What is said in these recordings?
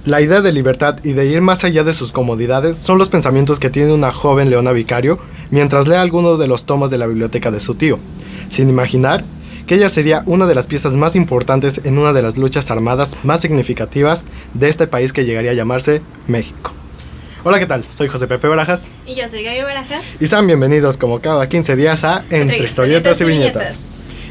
La idea de libertad y de ir más allá de sus comodidades son los pensamientos que tiene una joven Leona Vicario mientras lee algunos de los tomos de la biblioteca de su tío, sin imaginar que ella sería una de las piezas más importantes en una de las luchas armadas más significativas de este país que llegaría a llamarse México. Hola, ¿qué tal? Soy José Pepe Barajas. Y yo soy Gaby Barajas. Y sean bienvenidos como cada 15 días a Entre Historietas y Viñetas.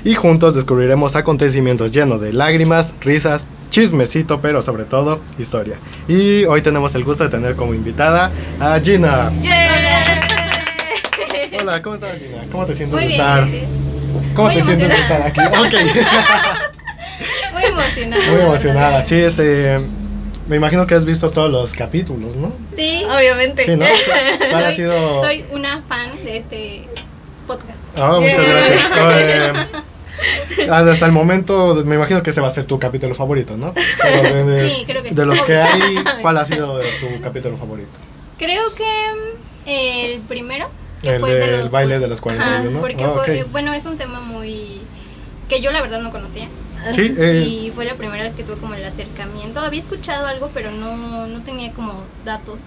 Y juntos descubriremos acontecimientos llenos de lágrimas, risas, chismecito, pero sobre todo historia. Y hoy tenemos el gusto de tener como invitada a Gina. ¡Yeah! Hola, ¿cómo estás, Gina? ¿Cómo te sientes Muy de bien, estar? gracias. ¿Cómo Muy te sientes de estar aquí? Ok. Muy emocionada. Muy emocionada. Sí, me imagino que has visto todos los capítulos, ¿no? Sí, Obviamente. Sí, ¿no? ¿Cuál ha sido? soy una fan de este podcast. Oh, muchas gracias. Hasta el momento, me imagino que ese va a ser tu capítulo favorito, ¿no? Sí, creo que sí. De los que hay, ¿cuál ha sido tu capítulo favorito? Creo que el primero, que El fue del de los baile de los 41, ¿no? porque Oh, fue, ok. bueno, es un tema muy que yo la verdad no conocía. Sí, Y fue la primera vez que tuve como el acercamiento. Había escuchado algo, pero no tenía como datos.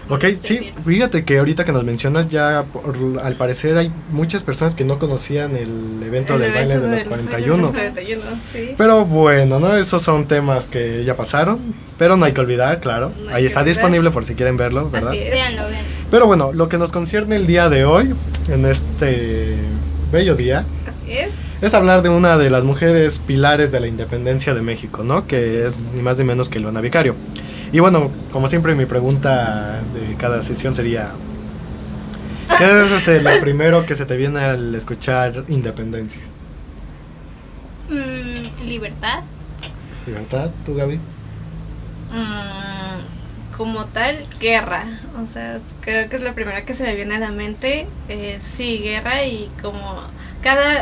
ok, sí, fíjate que ahorita que nos mencionas ya, al parecer hay muchas personas que no conocían el evento del baile de los 41. Sí. Pero bueno, ¿no? Esos son temas que ya pasaron, pero no hay que olvidar, claro. No hay Ahí que está olvidar. disponible por si quieren verlo, ¿verdad? Así es. Véanlo. Pero bueno, lo que nos concierne el día de hoy, en este bello día, Así es. es hablar de una de las mujeres pilares de la independencia de México, ¿no? Que es ni más ni menos que Leona Vicario. Y bueno, como siempre mi pregunta de cada sesión sería, ¿qué es lo primero que se te viene al escuchar independencia? Libertad. ¿Libertad? ¿Tú, Gaby? Como tal, guerra. O sea, creo que es lo primero que se me viene a la mente. Sí, guerra, y como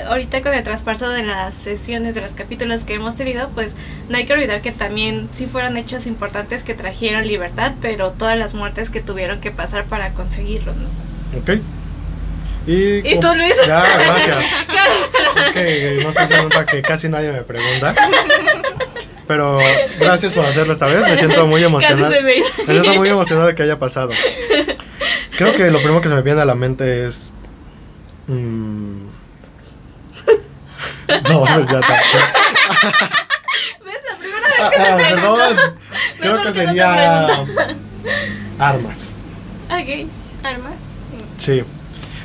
ahorita con el traspaso de las sesiones, de los capítulos que hemos tenido, pues no hay que olvidar que también sí fueron hechos importantes que trajeron libertad, pero todas las muertes que tuvieron que pasar para conseguirlo, ¿no? Ok. ¿Y tú, Luis? Ya, gracias. Ok, no sé si se nota que casi nadie me pregunta. Pero gracias por hacerlo esta vez. Me siento muy emocionado. Casi se me iba. Me siento muy emocionado de que haya pasado. Creo que lo primero que se me viene a la mente es... No, pues ya está. ¿Ves? La primera vez que te pregunto. Perdón. Creo Mejor que que no te sería... pregunto. Armas. Ok. Armas. Sí.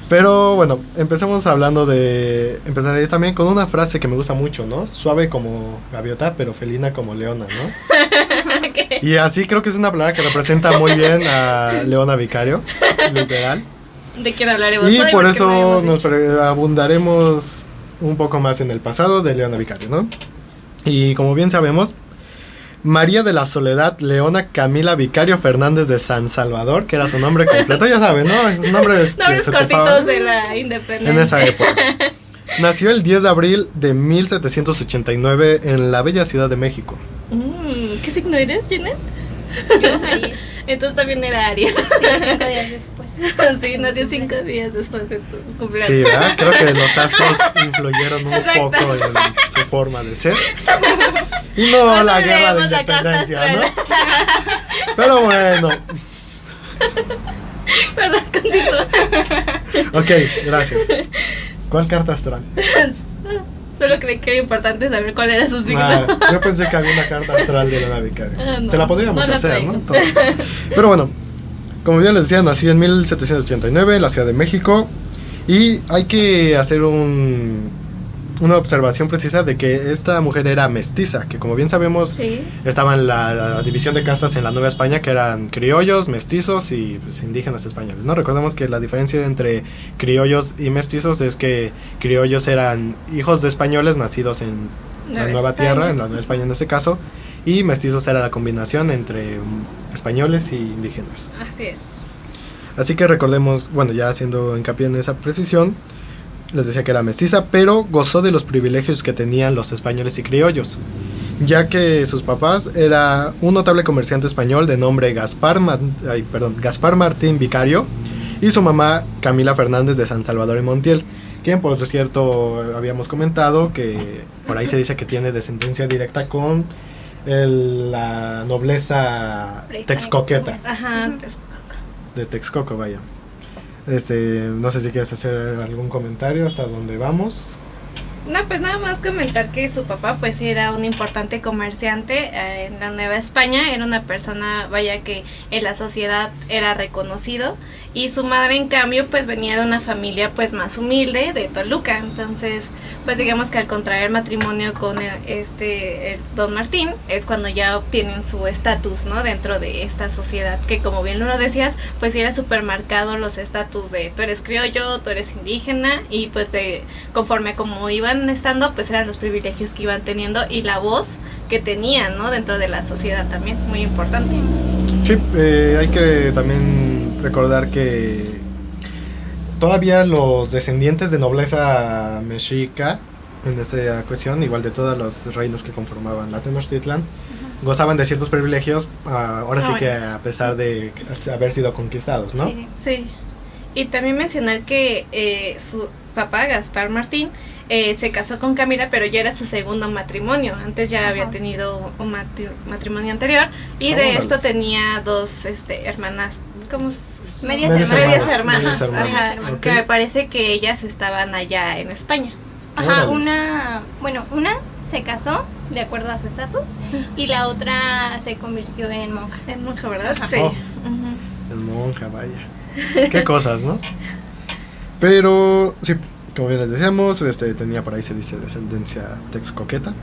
Pero bueno, empezaré también con una frase que me gusta mucho, ¿no? Suave como gaviota, pero felina como leona, ¿no? Okay. Y así creo que es una palabra que representa muy bien a Leona Vicario, literal. ¿De quién hablaremos Y hoy? por Porque eso no hemos nos dicho. abundaremos un poco más en el pasado de Leona Vicario, ¿no? Y como bien sabemos, María de la Soledad Leona Camila Vicario Fernández de San Salvador, que era su nombre completo, ya saben, ¿no? Nombres Nombres se cortitos ocupaban de la independencia. en esa época. Nació el 10 de abril de 1789 en la bella Ciudad de México. ¿Qué signo eres, Janet? Yo Aries. Entonces también era Aries. Sí, 5 días después. Sí, nació 5 días después de tu cumpleaños. Sí, ¿verdad? Creo que los astros influyeron un Exacto. poco en su forma de ser. Y no la guerra de leemos la carta independencia, ¿no? astral. Pero bueno, Perdón, continúa. ok, gracias. ¿Cuál carta astral? Solo creí que era importante saber cuál era su signo. Yo pensé que había una carta astral de Leona Vicario. No, Se la podríamos no la hacer, traigo. ¿no? Todo. Pero bueno, como bien les decía, nació en 1789 en la Ciudad de México. Y hay que hacer una observación precisa de que esta mujer era mestiza, que como bien sabemos Sí. estaba en la división de castas en la Nueva España, que eran criollos, mestizos y pues, indígenas españoles, ¿no? Recordemos que la diferencia entre criollos y mestizos es que criollos eran hijos de españoles nacidos en la Nueva Tierra, en la Nueva España en este caso, y mestizos era la combinación entre españoles y indígenas. Así es. Así que recordemos, bueno, ya haciendo hincapié en esa precisión, les decía que era mestiza, pero gozó de los privilegios que tenían los españoles y criollos, ya que sus papás era un notable comerciante español de nombre Gaspar Martín Vicario y su mamá Camila Fernández de San Salvador y Montiel, quien por cierto habíamos comentado que por ahí se dice que tiene descendencia directa con la nobleza texcoqueta, Ajá, de Texcoco, vaya. No sé si quieres hacer algún comentario hasta dónde vamos. no, pues nada más comentar que su papá pues era un importante comerciante en la Nueva España, era una persona, vaya, que en la sociedad era reconocido, y su madre en cambio pues venía de una familia pues más humilde de Toluca. Entonces pues digamos que al contraer matrimonio con el Don Martín es cuando ya obtienen su estatus, ¿no? Dentro de esta sociedad que, como bien lo decías, pues era súper marcado los estatus de tú eres criollo, tú eres indígena, y pues conforme a como iban estando, pues eran los privilegios que iban teniendo y la voz que tenían, ¿no? Dentro de la sociedad también, muy importante. Sí, hay que también recordar que todavía los descendientes de nobleza mexica, en esta cuestión, igual de todos los reinos que conformaban la Tenochtitlan, gozaban de ciertos privilegios, ahora sí que a pesar de haber sido conquistados, ¿no? Sí. Y también mencionar que su papá, Gaspar Martín, se casó con Camila, pero ya era su segundo matrimonio. Antes ya había tenido un matrimonio anterior, y de esto tenía dos hermanas, ¿cómo? Medias hermanas. Ajá, okay. Que me parece que ellas estaban allá en España. Ajá, una se casó de acuerdo a su estatus y la otra se convirtió en monja. En monja, ¿verdad? Ajá. Sí. En monja, vaya. Qué cosas, ¿no? Pero, sí, como bien les decíamos, tenía por ahí, se dice, descendencia texcoqueta.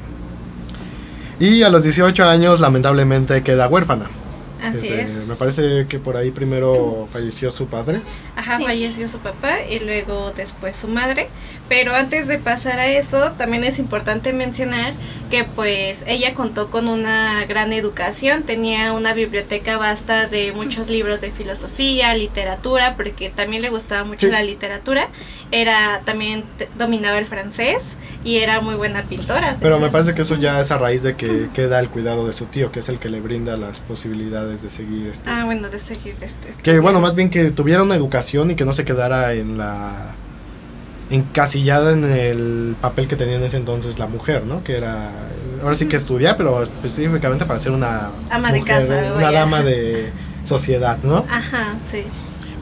Y a los 18 años, lamentablemente, queda huérfana. Así es. Me parece que por ahí primero falleció su padre. Ajá, sí. Falleció su papá y luego después su madre. Pero antes de pasar a eso, también es importante mencionar que pues ella contó con una gran educación. Tenía una biblioteca vasta de muchos libros de filosofía, literatura, porque también le gustaba mucho la literatura. También dominaba el francés y era muy buena pintora. Pero me parece que eso ya es a raíz de que queda el cuidado de su tío, que es el que le brinda las posibilidades de seguir de seguir que bueno, más bien que tuviera una educación y que no se quedara encasillada en el papel que tenía en ese entonces la mujer, ¿no? Que era, ahora sí que estudiar, pero específicamente para ser una ama mujer, de casa, una dama de sociedad, ¿no? Ajá, sí.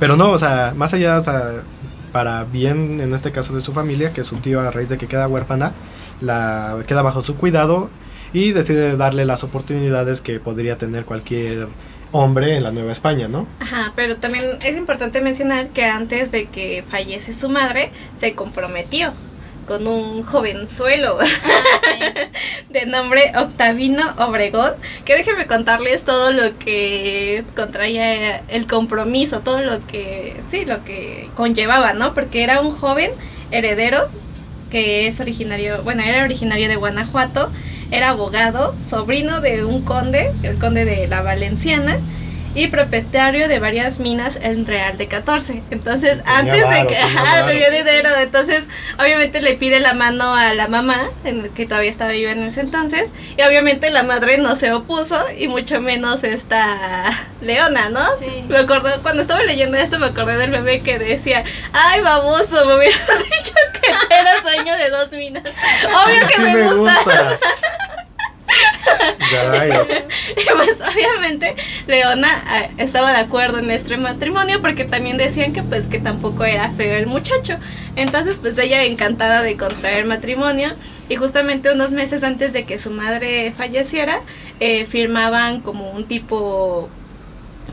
Pero no, o sea, más allá, o sea, para bien en este caso de su familia, que su tío, a raíz de que queda huérfana, queda bajo su cuidado y decide darle las oportunidades que podría tener cualquier hombre en la Nueva España, ¿no? Ajá, pero también es importante mencionar que antes de que fallece su madre, se comprometió con un jovenzuelo de nombre Octavino Obregón, que déjenme contarles todo lo que contraía el compromiso, todo lo que conllevaba, ¿no? Porque era un joven heredero que era originario de Guanajuato, era abogado, sobrino de un conde, el conde de la Valenciana, y propietario de varias minas en Real de 14. Entonces, tenía dinero. Entonces, obviamente le pide la mano a la mamá, que todavía estaba viva en ese entonces, y obviamente la madre no se opuso, y mucho menos esta Leona, ¿no? Sí. Me acordé, cuando estaba leyendo esto, me acordé del bebé que decía, ay, baboso, me hubieras dicho que era sueño de 2 minas. Obvio que me gusta. Y pues obviamente Leona estaba de acuerdo en este matrimonio, porque también decían que pues que tampoco era feo el muchacho. Entonces pues ella encantada de contraer matrimonio, y justamente unos meses antes de que su madre falleciera, firmaban como un tipo,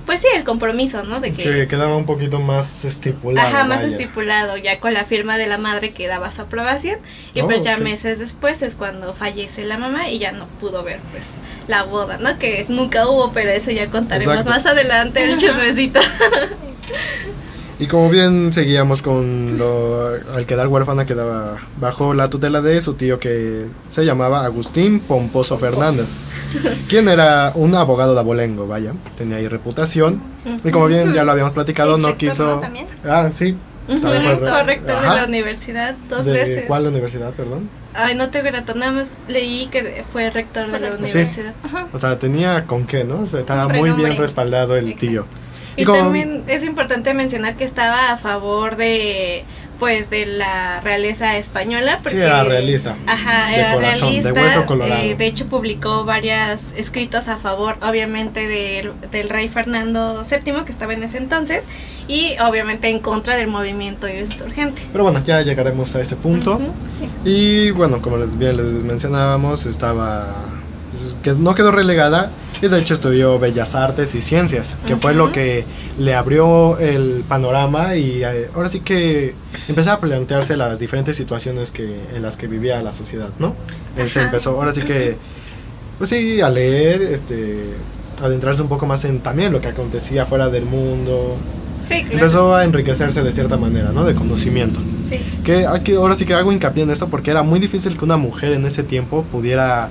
pues sí, el compromiso, ¿no? De que sí, quedaba un poquito más estipulado. Ajá, más estipulado, ya con la firma de la madre que daba su aprobación. Y pues ya meses después es cuando fallece la mamá y ya no pudo ver pues la boda, ¿no? Que nunca hubo, pero eso ya contaremos más adelante, el chismecito. Y como bien seguíamos con al quedar huérfana, quedaba bajo la tutela de su tío, que se llamaba Agustín Pomposo Fernández, quien era un abogado de abolengo, vaya, tenía ahí reputación. Y como bien ya lo habíamos platicado, no quiso... ¿no, también? Ah, sí. Fue rector de la universidad 2 veces. ¿De cuál universidad, perdón? Ay, no tengo grato, nada más leí que fue rector de la universidad. Ajá. O sea, tenía con qué, ¿no? O sea, estaba muy bien respaldado el tío. Y también es importante mencionar que estaba a favor de pues de la realeza española, porque Sí, era realista. Ajá, De era corazón, de realista. hueso colorado. De hecho publicó varios escritos a favor, obviamente, del rey Fernando VII, que estaba en ese entonces, y obviamente en contra del movimiento insurgente. Pero bueno, ya llegaremos a ese punto. Ujú. Sí. Y bueno, como bien les mencionábamos, que no quedó relegada y de hecho estudió Bellas Artes y Ciencias, que fue lo Ujú. que le abrió el panorama y ahora sí que empezó a plantearse las diferentes situaciones en las que vivía la sociedad, ¿no? Él se Ajá. empezó ahora sí que, pues sí, a leer, adentrarse un poco más en también lo que acontecía fuera del mundo. Sí, claro. Empezó a enriquecerse de cierta manera, ¿no? De conocimiento. Sí. Que ahora sí que hago hincapié en esto porque era muy difícil que una mujer en ese tiempo pudiera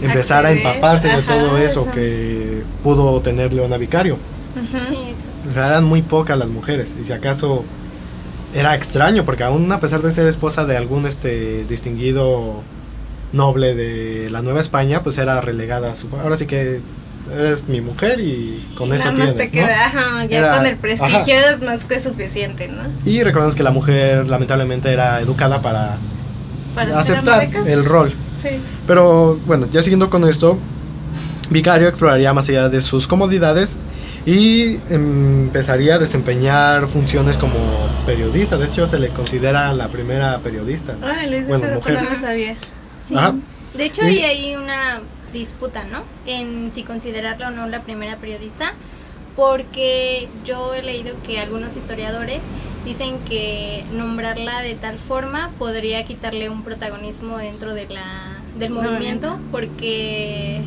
empezar Acceder, a empaparse de ajá, todo eso eso. que pudo tener Leona Vicario. Ujú. Sí, exacto. O sea, eran muy pocas las mujeres y si acaso era extraño porque aún a pesar de ser esposa de algún distinguido noble de la Nueva España, pues era relegada a ahora sí que eres mi mujer y con eso Nada más tienes, te ¿no? queda, ajá, ya Era- con el prestigio ajá. es más que suficiente, ¿no? Y recordamos que la mujer lamentablemente era educada para Para ser ama aceptar de casa. el rol. Sí. Pero bueno, ya siguiendo con esto, Vicario exploraría más allá de sus comodidades y empezaría a desempeñar funciones como periodista. De hecho, se le considera la primera periodista. Órale, ese Bueno, dato mujer. no lo sabía. Sí. Ajá. De hecho, Y- hay ahí una disputa, ¿no? En si considerarla o no la primera periodista, porque yo he leído que algunos historiadores dicen que nombrarla de tal forma podría quitarle un protagonismo dentro del movimiento, porque,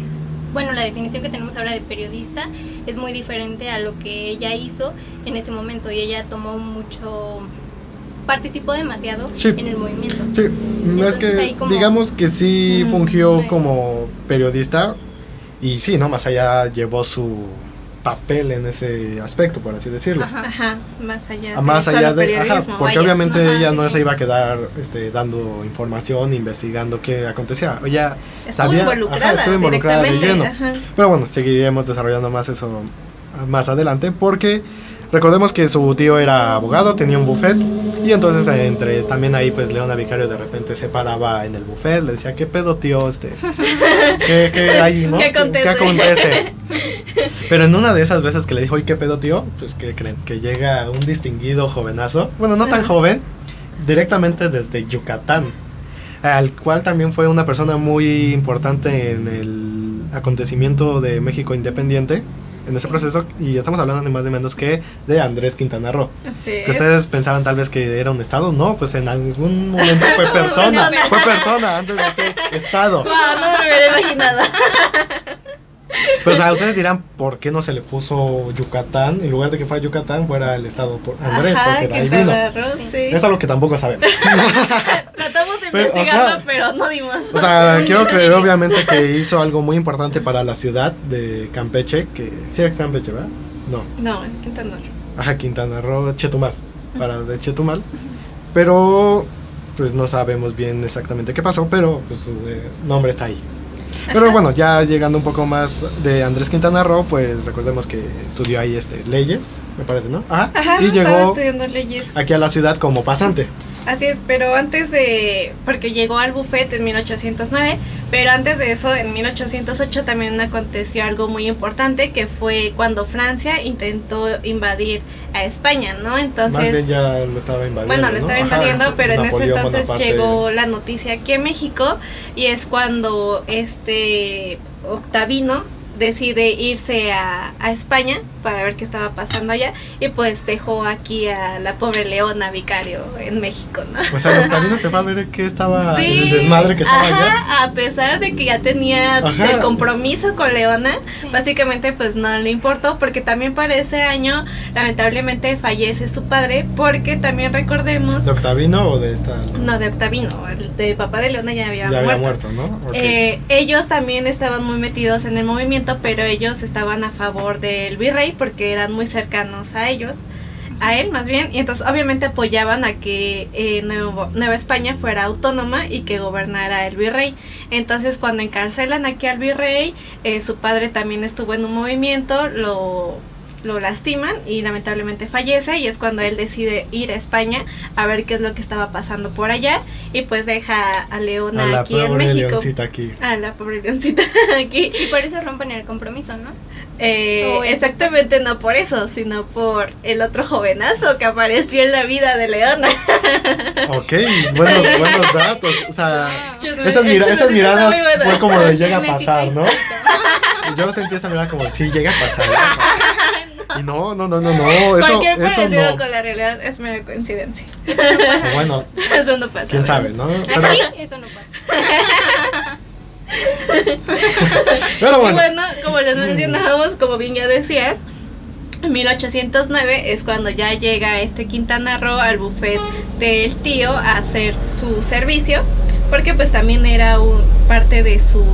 bueno, la definición que tenemos ahora de periodista es muy diferente a lo que ella hizo en ese momento, y ella participó demasiado Sí. en el movimiento. Sí, es Entonces, ahí que como- digamos que sí fungió sí. como periodista y sí, ¿no? Más allá llevó su papel en ese aspecto, por así decirlo. Ajá. Ajá, más allá Más solo allá de, periodismo, porque vaya. obviamente Ajá, ella sí, no sí. se iba a quedar dando información, investigando qué acontecía. Ella Estuvo sabía, involucrada, estuvo involucrada de directamente. lleno. Ajá. Pero bueno, seguiremos desarrollando más eso más adelante porque recordemos que su tío era abogado, tenía un buffet y entonces también ahí pues Leona Vicario de repente se paraba en el buffet, le decía, ¿qué pedo tío? ¿Qué hay, no? ¿Qué acontece? ¿Qué acontece? Pero en una de esas veces que le dijo, ¿y qué pedo tío? Pues ¿qué creen? Que llega un distinguido jovenazo, bueno, no tan Ajá. joven, directamente desde Yucatán, al cual también fue una persona muy importante en el acontecimiento de México independiente, en ese proceso, y estamos hablando ni más ni menos que de Andrés Quintana Roo. Así Que es. ustedes pensaban tal vez que era un estado, no, pues en algún momento fue persona antes de ser estado. Wow, no me lo hubiera imaginado. Pues a ustedes dirán, ¿por qué no se le puso Yucatán? En lugar de que fuera Yucatán, fuera el estado por Andrés, Ajá, porque de ahí Quintana vino. Roo, Sí. sí. Es algo que tampoco sabemos. Tratamos de Pero, investigarlo, ajá. pero no dimos. O sea, quiero creer obviamente que hizo algo muy importante para la ciudad de Campeche, que sí era Campeche, ¿verdad? No, No, es Quintana Roo. ajá, Quintana Roo, Chetumal, de Chetumal. Pero pues no sabemos bien exactamente qué pasó, pero pues su nombre está ahí. Pero Ajá. bueno, ya llegando un poco más de Andrés Quintana Roo, pues recordemos que estudió ahí leyes, me parece, ¿no? Ajá, Ajá, y estaba llegó estudiando leyes. aquí a la ciudad como pasante. Así es, pero porque llegó al buffet en 1809, pero antes de eso, en 1808 también aconteció algo muy importante, que fue cuando Francia intentó invadir a España, ¿no? Más Entonces, bien ya lo estaba invadiendo. bueno, lo ¿no? estaba Ajá, invadiendo, pero en ese Napoleón entonces Bonaparte. llegó la noticia aquí a México, y es cuando Octavino decide irse a España para ver qué estaba pasando allá, y pues dejó aquí a la pobre Leona Vicario en México, ¿no? O sea, el Octavino se fue a ver qué estaba, Sí, el desmadre que estaba allá. ajá, a pesar de que ya tenía Ajá. el compromiso con Leona, Sí. básicamente pues no le importó, porque también para ese año lamentablemente fallece su padre, porque también recordemos, ¿De Octavino o de esta? no, de Octavino, el de papá de Leona ya había Ya había muerto. muerto, ¿no? Ok. Ellos también estaban muy metidos en el movimiento, pero ellos estaban a favor del virrey porque eran muy cercanos a él más bien, y entonces obviamente apoyaban a que Nueva España fuera autónoma y que gobernara el virrey. Entonces cuando encarcelan aquí al virrey, su padre también estuvo en un movimiento, lo lo lastiman y lamentablemente fallece, y es cuando él decide ir a España a ver qué es lo que estaba pasando por allá, y pues deja a Leona aquí en México. Leoncita aquí. A la pobre leoncita aquí. Y por eso rompen el compromiso, ¿no? Exactamente, no por eso, sino por el otro jovenazo que apareció en la vida de Leona. Ok, buenos datos. O sea, Chusme, esas está miradas muy bueno. fue como de llega a Chismecito pasar, ¿no? histórico. Yo sentí esa mirada como sí, llega a pasar. Y no, eso Cualquier parecido no. con la realidad es mera coincidencia. O bueno, Eso no pasa. quién sabe, ¿no? Pero, Aquí eso no pasa. pero Y bueno. bueno, como les mencionábamos, como bien ya decías, en 1809 es cuando ya llega Quintana Roo al buffet del tío a hacer su servicio, porque pues también era parte de su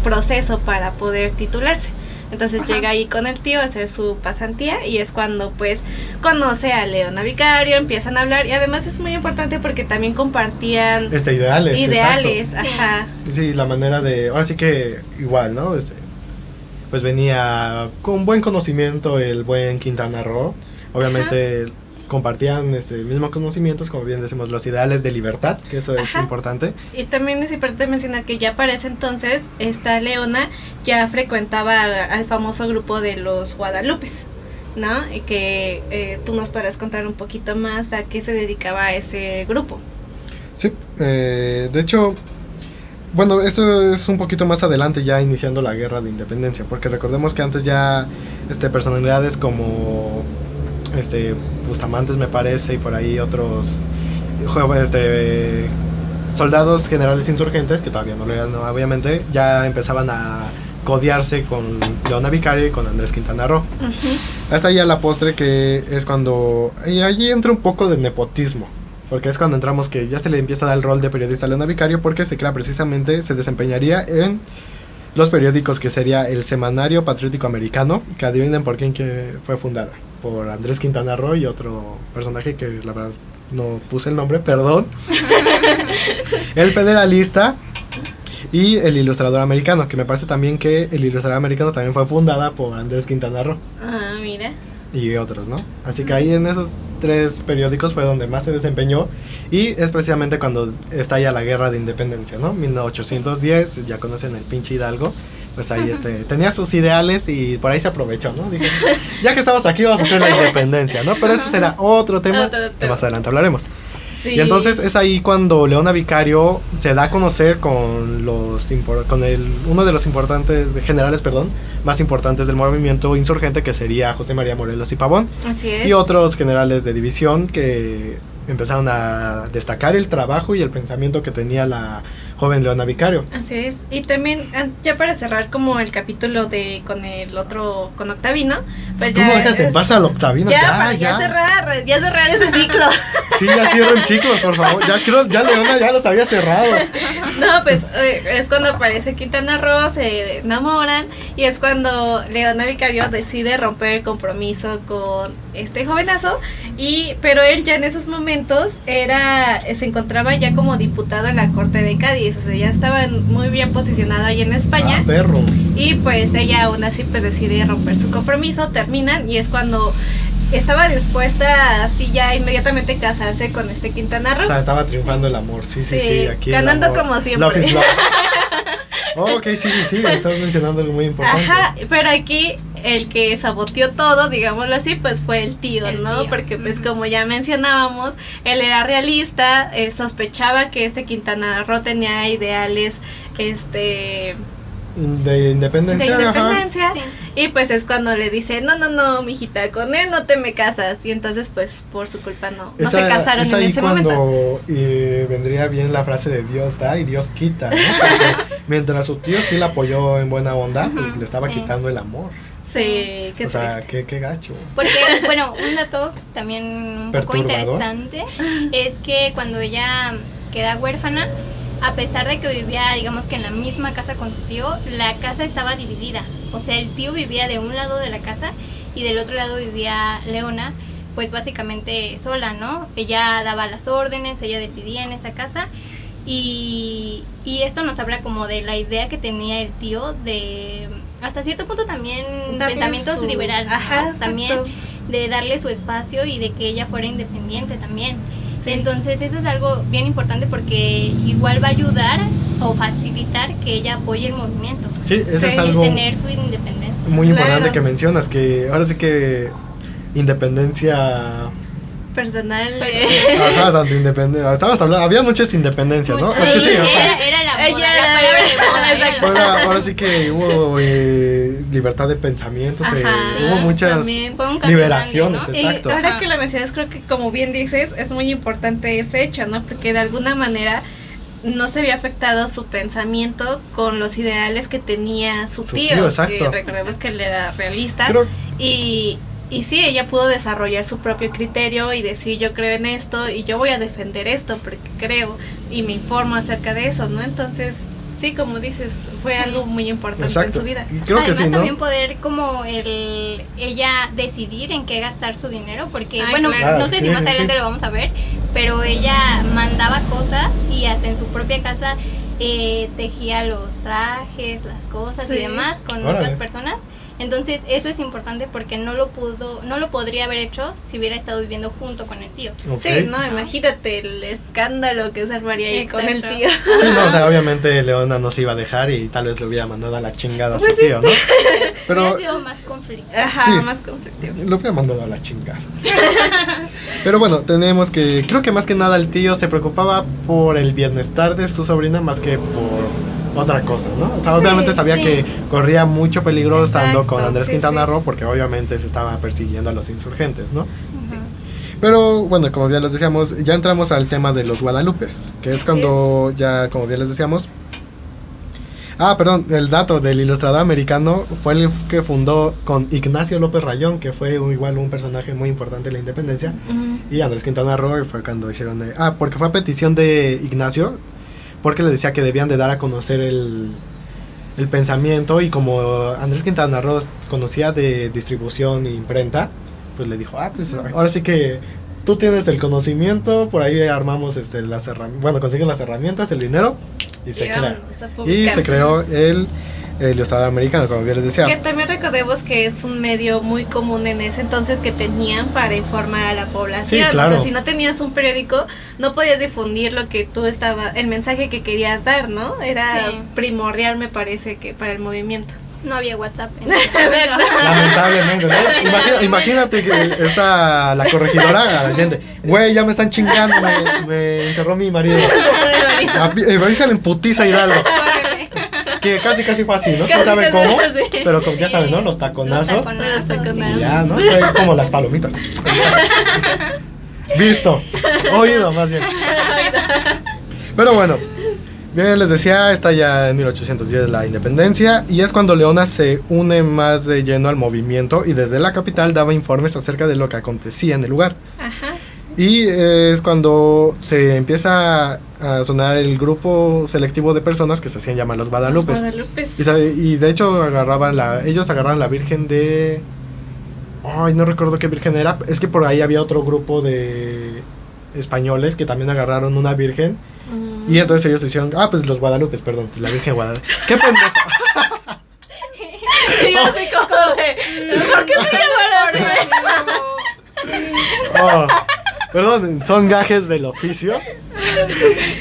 proceso para poder titularse. Entonces llega ahí con el tío a hacer su pasantía, y es cuando pues conoce a Leona Vicario, empiezan a hablar, y además es muy importante porque también compartían Ideales, ajá. Sí, la manera de, ahora sí que igual, ¿no? Pues venía con buen conocimiento el buen Quintana Roo. Obviamente compartían mismos conocimientos, como bien decimos, los ideales de libertad, que eso es importante. Y también es importante mencionar que ya para ese entonces esta Leona ya frecuentaba al famoso grupo de los Guadalupes, ¿no? Y que tú nos podrás contar un poquito más a qué se dedicaba ese grupo. Sí, de hecho, bueno, esto es un poquito más adelante, ya iniciando la guerra de independencia, porque recordemos que antes ya personalidades como Bustamantes, me parece, y por ahí otros soldados generales insurgentes, que todavía no lo eran, obviamente, ya empezaban a codearse con Leona Vicario y con Andrés Quintana Roo. Hasta ya la postre, que es cuando y allí entra un poco de nepotismo, porque es cuando entramos que ya se le empieza a dar el rol de periodista a Leona Vicario, porque se desempeñaría en los periódicos que sería el Semanario Patriótico Americano, que adivinen por quién que fue fundada, por Andrés Quintana Roo y otro personaje que la verdad no puse el nombre, perdón. El Federalista y el Ilustrador Americano, que me parece también que el Ilustrador Americano también fue fundada por Andrés Quintana Roo. Ah, mira. Y otros, ¿no? Así que ahí en esos 3 periódicos fue donde más se desempeñó, y es precisamente cuando estalla la guerra de independencia, ¿no? 1810, ya conocen el pinche Hidalgo, pues ahí tenía sus ideales y por ahí se aprovechó, ¿no? Dije, ya que estamos aquí vamos a hacer la independencia, ¿no? Pero eso será otro tema que más adelante hablaremos. Sí. Y entonces es ahí cuando Leona Vicario se da a conocer con uno de los generales, más importantes del movimiento insurgente, que sería José María Morelos y Pavón. Así es. Y otros generales de división que empezaron a destacar el trabajo y el pensamiento que tenía la joven Leona Vicario. Así es. Y también, ya para cerrar como el capítulo con Octavino, pues ¿Tú ya... no dejas en paz al Octavino? Ya cerrar ese ciclo. Sí, ya cierren ciclos, por favor. Ya Leona ya los había cerrado. No, pues es cuando aparece Quintana Roo, se enamoran, y es cuando Leona Vicario decide romper el compromiso con este jovenazo, pero él ya en esos momentos se encontraba ya como diputado en la corte de Cádiz, o sea, ya estaba muy bien posicionado ahí en España. Ah, perro. Y pues ella aún así pues decide romper su compromiso, terminan, y es cuando estaba dispuesta así ya inmediatamente casarse con Quintana Roo. O sea, estaba triunfando el amor, sí, aquí ganando el amor. como siempre. Love is love. Ok, sí, estás mencionando algo muy importante. Ajá, pero aquí el que saboteó todo, digámoslo así, pues fue el tío, ¿no? Tío. Porque pues como ya mencionábamos, él era realista, sospechaba que Quintana Roo tenía ideales, de independencia, ajá. Sí. Y pues es cuando le dice, no, mijita, con él no te me casas. Y entonces pues por su culpa no se casaron es en ahí ese cuando, momento. Vendría bien la frase de Dios da y Dios quita, ¿no? Porque mientras su tío sí la apoyó en buena onda, pues le estaba quitando el amor. Sí, qué O sea, triste. qué gacho. Porque, bueno, un dato también un poco Perturbador. interesante es que cuando ella queda huérfana, a pesar de que vivía, digamos que en la misma casa con su tío, la casa estaba dividida. O sea, el tío vivía de un lado de la casa y del otro lado vivía Leona, pues básicamente sola, ¿no? Ella daba las órdenes, ella decidía en esa casa. Y esto nos habla como de la idea que tenía el tío de hasta cierto punto también Darle pensamientos su- liberales, ¿no? Ajá, También exacto. de darle su espacio y de que ella fuera independiente también. Sí. Entonces eso es algo bien importante porque igual va a ayudar o facilitar que ella apoye el movimiento, Sí, eso Sí, es el algo tener su independencia. muy importante Claro. que mencionas, que ahora sí que independencia... Personal. Ajá, tanto independencia. Estábamos hablando, había muchas independencias, ¿no? Muchas. Es que sí, o sea, era la moda, Ella la era- palabra de moda. Exacto. ahora sí que hubo libertad de pensamiento, Ajá, hubo muchas también. Fue un cambio liberaciones, grande, Y exacto. ahora Ajá. que lo mencionas, creo que como bien dices, es muy importante ese hecho, ¿no? Porque de alguna manera no se había afectado su pensamiento con los ideales que tenía su Su tío, tío, exacto. que recordemos que él era realista. Creo, Y sí, ella pudo desarrollar su propio criterio y decir yo creo en esto y yo voy a defender esto porque creo y me informo acerca de eso, ¿no? Entonces, sí, como dices, fue Sí. algo muy importante exacto. en su vida. Y creo que Además, sí, ¿no? también poder como ella decidir en qué gastar su dinero, porque Ay, bueno, claro. no sé Sí, si más sí, adelante sí. lo vamos a ver, pero ella mandaba cosas y hasta en su propia casa tejía los trajes, las cosas Sí. y demás con Órale. otras personas. Entonces eso es importante porque no lo podría haber hecho si hubiera estado viviendo junto con el tío. Ok. Sí, no, imagínate el escándalo que se armaría ahí con el Exacto. tío. Sí, no, o sea, obviamente Leona no se iba a dejar y tal vez le hubiera mandado a la chingada a su Pues tío, ¿no? Pero Hubiera sido más conflicto. Ajá, Sí. más conflictivo. lo hubiera mandado a la chingada. Pero bueno, tenemos que, creo que más que nada el tío se preocupaba por el bienestar de su sobrina más que por otra cosa, ¿no? O sea, obviamente sabía sí. que corría mucho peligro estando con Exacto, Andrés sí, Quintana sí. Roo porque obviamente se estaba persiguiendo a los insurgentes, ¿no? Ujú. Pero bueno, como ya les decíamos, ya entramos al tema de los Guadalupes, que es cuando ya, como bien les decíamos... Ah, perdón, el dato del ilustrador americano fue el que fundó con Ignacio López Rayón, que fue igual un personaje muy importante de la independencia, Ujú. y Andrés Quintana Roo fue cuando hicieron... porque fue a petición de Ignacio, porque le decía que debían de dar a conocer el pensamiento, y como Andrés Quintana Roo conocía de distribución e imprenta, pues le dijo, pues ahora sí que tú tienes el conocimiento, por ahí armamos las herramientas, bueno, consiguen las herramientas, el dinero, y se crea. Vamos a Y publicar. se creó el ilustrador americano, como bien les decía. Que también recordemos que es un medio muy común en ese entonces que tenían para informar a la población. Sí, claro. O sea, si no tenías un periódico, no podías difundir lo que tú el mensaje que querías dar, ¿no? Era Sí. primordial, me parece, que para el movimiento. No había WhatsApp en ese momento. Lamentablemente, ¿no? Imagínate que está la corregidora a la gente, güey, ya me están chingando, me encerró mi marido. Avísale en putiza Hidalgo. Córrele. Que casi fue así, ¿no? Casi, No sabe casi, cómo, sí. pero como ya Sí. saben, ¿no? Los taconazos. Los taconazos, Los Y ya, ¿no? Fue como las palomitas. Visto. Oído, más bien. Pero bueno, bien les decía, está ya en 1810 la independencia y es cuando Leona se une más de lleno al movimiento y desde la capital daba informes acerca de lo que acontecía en el lugar. Ajá. Y es cuando se empieza a sonar el grupo selectivo de personas que se hacían llamar los Guadalupes. Guadalupe. Y de hecho ellos agarraban la Virgen de... Ay, no recuerdo qué virgen era. Es que por ahí había otro grupo de españoles que también agarraron una virgen. Y entonces ellos decían, pues los Guadalupes, perdón, pues la Virgen Guadalupe. ¡Qué pendejo! Y yo así como de, ¿por qué se llamaron así? Oh, perdón, son gajes del oficio.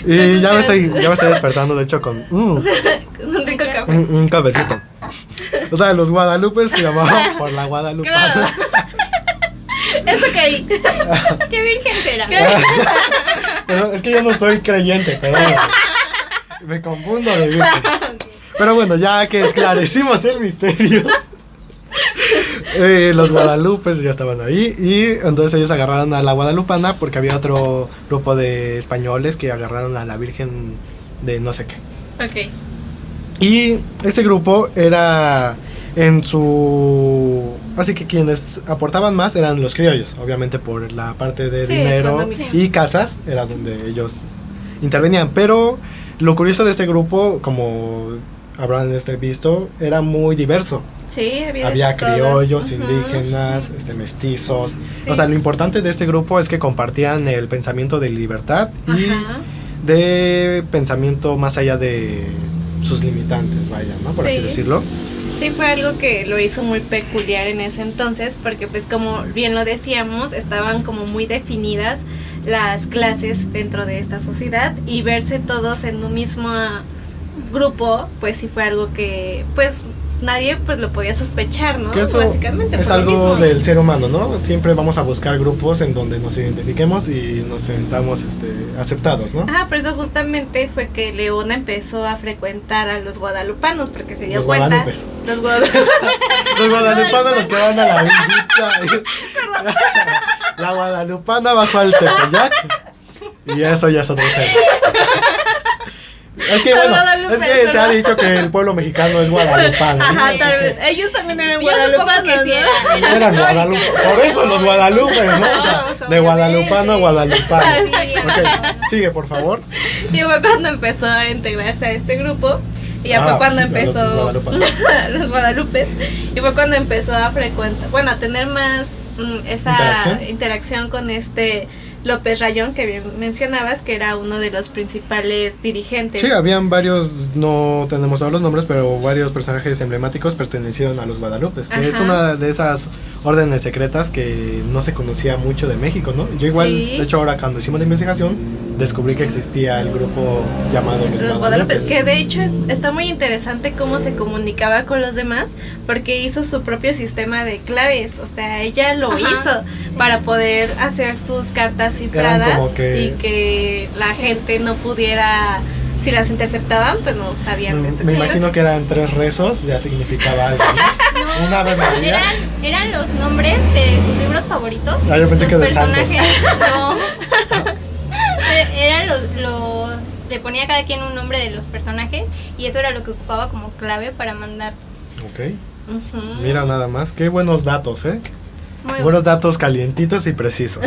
Y ya me estoy despertando, de hecho, con Con un rico café. un cafecito. O sea, los Guadalupes se llamaban por la Guadalupana. Claro. Eso caí. ¿Qué virgen será? Pero es que yo no soy creyente, perdón. Me confundo de virgen. Pero bueno, ya que esclarecimos el misterio, los Guadalupes ya estaban ahí. Y entonces ellos agarraron a la Guadalupana porque había otro grupo de españoles que agarraron a la Virgen de no sé qué. Ok. Y ese grupo era en su... Así que quienes aportaban más eran los criollos, obviamente por la parte de Sí, dinero económica. y casas, era donde ellos intervenían. Pero lo curioso de este grupo, como habrán visto, era muy diverso. Sí, Había de todas. criollos, Ujú. indígenas, mestizos. Sí. O sea, lo importante de este grupo es que compartían el pensamiento de libertad y Ajá. de pensamiento más allá de sus limitantes, vaya, ¿no? Por así Sí. decirlo. Sí, fue algo que lo hizo muy peculiar en ese entonces, porque pues como bien lo decíamos, estaban como muy definidas las clases dentro de esta sociedad, y verse todos en un mismo grupo, pues sí fue algo que pues nadie pues lo podía sospechar, ¿no? Que eso Básicamente es por lo algo mismo. del ser humano, ¿no? Siempre vamos a buscar grupos en donde nos identifiquemos y nos sentamos aceptados, ¿no? Por eso justamente fue que Leona empezó a frecuentar a los guadalupanos, porque se dio Los cuenta. guadalupes. Los guadalupes. Los guadalupanos, los que van a la villita. La guadalupana bajó al Tepeyac. Y eso ya es otro tema. Es que bueno, es que se ha dicho que el pueblo mexicano es guadalupano. Ajá, ¿no? tal Así vez. que Ellos también eran Yo supongo guadalupanos, que sí ¿no? eran guadalupanos. Por eso los guadalupes, ¿no? O sea, Todos, de guadalupano a guadalupano. Sí, Ok, sigue por favor. Y fue cuando empezó a integrarse a este grupo. Y ya fue cuando los empezó guadalupanos. los guadalupes. Y fue cuando empezó a frecuentar, bueno, a tener más esa interacción con este López Rayón, que bien mencionabas, que era uno de los principales dirigentes. Sí, habían varios, no tenemos todos los nombres, pero varios personajes emblemáticos pertenecieron a los Guadalupes, que es Ajá. una de esas órdenes secretas que no se conocía mucho de México, ¿no? Yo igual, Sí. de hecho ahora cuando hicimos la investigación, descubrí que existía el grupo llamado Los Guadalupes, que de hecho está muy interesante cómo se comunicaba con los demás, porque hizo su propio sistema de claves, o sea, ella lo Ajá, hizo sí. para poder hacer sus cartas cifradas como que- y que la gente no pudiera, si las interceptaban, pues no sabían de su Me existencia. imagino que eran 3 rezos, ya significaba algo, ¿no? No, Una Ave María. eran los nombres de sus libros favoritos. Ah, yo pensé Los que de santos. No. Eran los. Le ponía a cada quien un nombre de los personajes y eso era lo que ocupaba como clave para mandar. Ok, Ujú. mira nada más, qué buenos datos, ¿eh? Muy Buenos datos calientitos y precisos.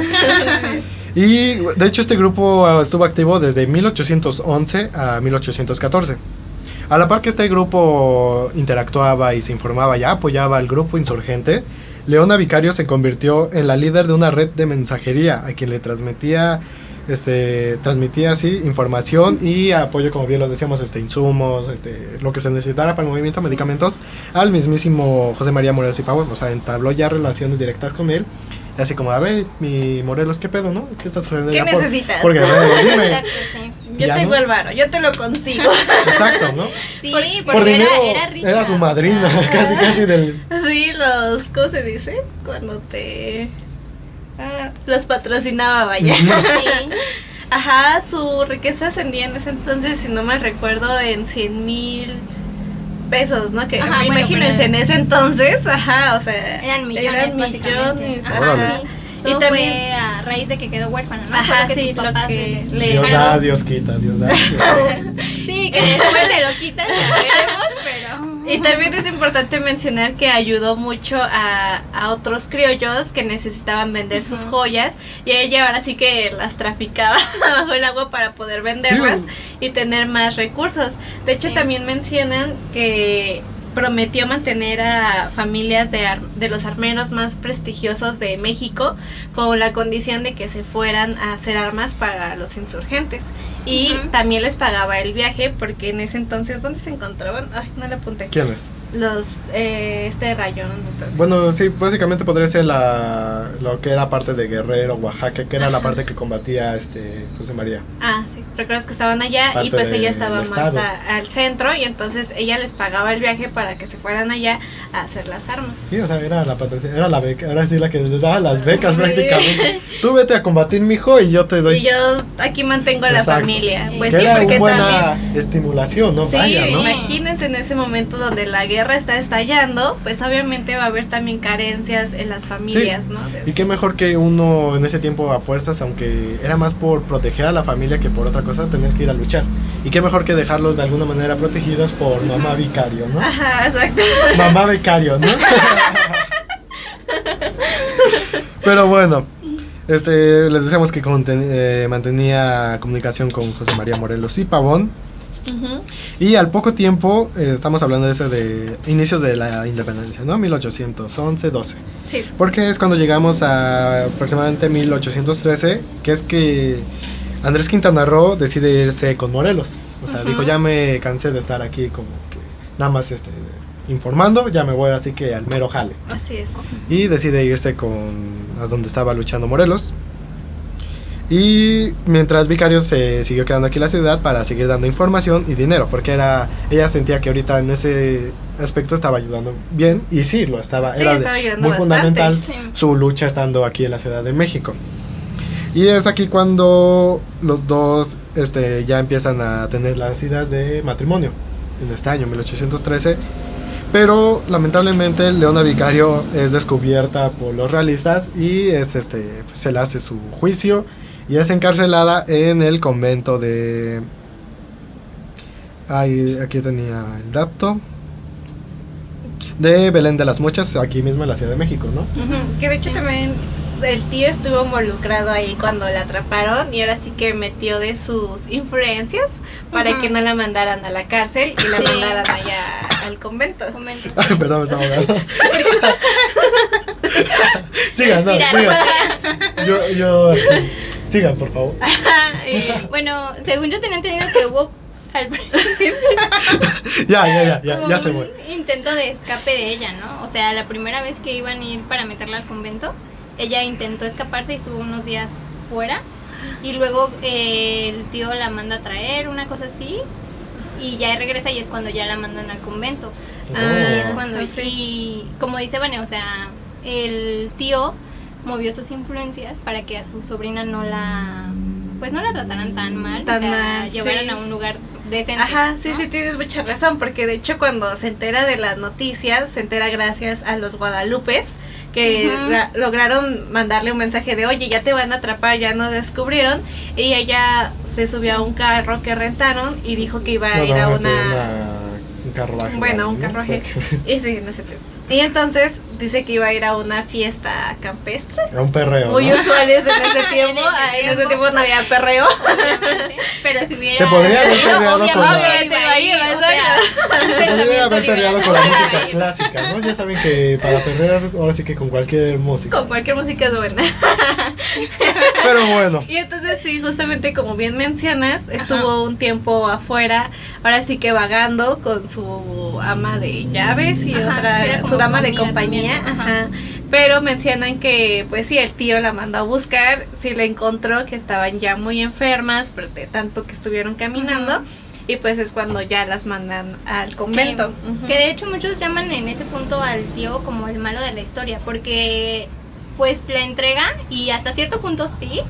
Y de hecho este grupo estuvo activo desde 1811 a 1814. A la par que este grupo interactuaba y se informaba y apoyaba al grupo insurgente, Leona Vicario se convirtió en la líder de una red de mensajería a quien le transmitía así información y apoyo, como bien lo decíamos, insumos, lo que se necesitara para el movimiento, medicamentos, al mismísimo José María Morelos y Pavón. O sea, entabló ya relaciones directas con él, así como, a ver, mi Morelos, ¿qué pedo, no? ¿Qué está sucediendo? ¿Qué Ya por- necesitas? por Guerrero, dime. Exacto, sí. Yo Ya, tengo ¿no? el varo, yo te lo consigo. Exacto, ¿no? Sí, Por porque dinero era rica. era su madrina, o sea, casi del... Sí, ¿cómo se dice? Cuando te... los patrocinaba, vaya. Sí. Ajá, su riqueza ascendía en ese entonces, si no mal recuerdo, en 100,000 pesos, ¿no? Que Ajá, bueno, imagínense, pero- en ese entonces, ajá, o sea, Eran millones, básicamente. millones, Ajá, Órale. ajá. sí. Y Todo también- fue a raíz de que quedó huérfana, ¿no? Ajá, Fue lo que sí, sus lo papás que desde- le Dios dejaron. da, Dios quita, Dios da. Sí, que después se lo quitan, lo veremos, pero... Y también es importante mencionar que ayudó mucho a otros criollos que necesitaban vender sus Ujú. joyas, y ella ahora sí que las traficaba bajo el agua para poder venderlas y tener más recursos. De hecho, Sí. también mencionan que prometió mantener a familias de los armeros más prestigiosos de México con la condición de que se fueran a hacer armas para los insurgentes. Y Ujú. también les pagaba el viaje, porque en ese entonces, ¿dónde se encontraban? Ay, no le apunté. ¿Quién es? Los, Rayón, entonces. Bueno, sí, básicamente podría ser lo que era parte de Guerrero, Oaxaca, que era la Ajá. parte que combatía José María. Sí, recuerdas que estaban allá Parte y pues ella del estaba más estado. al centro, y entonces ella les pagaba el viaje para que se fueran allá a hacer las armas. Sí, o sea, era la patrocinadora, era la beca, ahora sí la que les daba las becas Sí. prácticamente. Tú vete a combatir, mijo, y yo te doy. Y yo aquí mantengo a la Exacto. familia. Que Pues que sí, era porque una buena también... estimulación, ¿no? Sí, Vaya, ¿no? imagínense en ese momento donde la guerra está estallando, pues obviamente va a haber también carencias en las familias, ¿no? Y qué mejor que uno en ese tiempo a fuerzas, aunque era más por proteger a la familia que por otra cosa, tener que ir a luchar. Y qué mejor que dejarlos de alguna manera protegidos por mamá vicario, ¿no? Ajá, exacto. Mamá becario, ¿no? Pero bueno, les decíamos que mantenía comunicación con José María Morelos y Pavón. Ujú. Y al poco tiempo, estamos hablando de inicios de la independencia, ¿no? 1811-12. Sí. Porque es cuando llegamos a aproximadamente 1813, que es que Andrés Quintana Roo decide irse con Morelos. O sea, Ujú. dijo, ya me cansé de estar aquí como que nada más informando, ya me voy así que al mero jale. Así es. Y decide irse a donde estaba luchando Morelos. Y mientras Vicario se siguió quedando aquí en la ciudad para seguir dando información y dinero, porque ella sentía que ahorita en ese aspecto estaba ayudando bien, y sí, lo estaba, Sí, era estaba ayudando muy bastante. fundamental Sí. su lucha estando aquí en la Ciudad de México. Y es aquí cuando los dos ya empiezan a tener las idas de matrimonio, en este año, 1813. Pero lamentablemente Leona Vicario es descubierta por los realistas y se le hace su juicio y es encarcelada en el convento de... aquí tenía el dato. De Belén de las Mochas, aquí mismo en la Ciudad de México, ¿no? Ujú, que de hecho también el tío estuvo involucrado ahí cuando la atraparon y ahora sí que metió de sus influencias para Ujú. que no la mandaran a la cárcel y la Sí. mandaran allá al convento. Comento. Ay, perdón, me estaba ahogando. Sigan, no, Mira, sigan. Yo sigan, por favor. Y- Bueno, según yo tenía entendido que hubo al principio como Ya se un fue. intento de escape de ella, ¿no? O sea, la primera vez que iban a ir para meterla al convento, ella intentó escaparse y estuvo unos días fuera. Y luego el tío la manda a traer, una cosa así. Y ya regresa y es cuando ya la mandan al convento. Y es Ah, cuando, sí. y como dice Vane, o sea, el tío movió sus influencias para que a su sobrina no la trataran tan mal, Tan o sea, mal, llevaran sí. a un lugar decente. Ajá, sí, ¿no? sí, tienes mucha razón, porque de hecho cuando se entera de las noticias, se entera gracias a los guadalupes, que Ujú. lograron mandarle un mensaje de, oye, ya te van a atrapar, ya nos descubrieron, y ella se subió a un carro que rentaron y dijo que iba a ir a un carruaje. Bueno, un ¿no? carruaje. Y sí, no sé. Y entonces dice que iba a ir a una fiesta campestre. Era un perreo, Muy ¿no? usuales en ese tiempo. En ese Ah, en ese tiempo. tiempo no había perreo. Obviamente, pero si hubiera... Se podría haber perreado con la- Obviamente iba a ir, o sea, un Se podría pensamiento haber perreado con la liberal. música clásica, ¿no? Ya saben que para perrear, ahora sí que con cualquier música. Con cualquier música es buena. Pero bueno, Y entonces sí, justamente como bien mencionas, estuvo un tiempo afuera, ahora sí que vagando con su ama de llaves y Ajá, otra, era como su su dama de amiga compañía, también, ¿no? ajá. Pero mencionan que pues sí, el tío la mandó a buscar, sí la encontró, que estaban ya muy enfermas, pero de tanto que estuvieron caminando, Ujú. y pues es cuando ya las mandan al convento. Ujú. Que de hecho muchos llaman en ese punto al tío como el malo de la historia, porque pues la entrega y hasta cierto punto sí,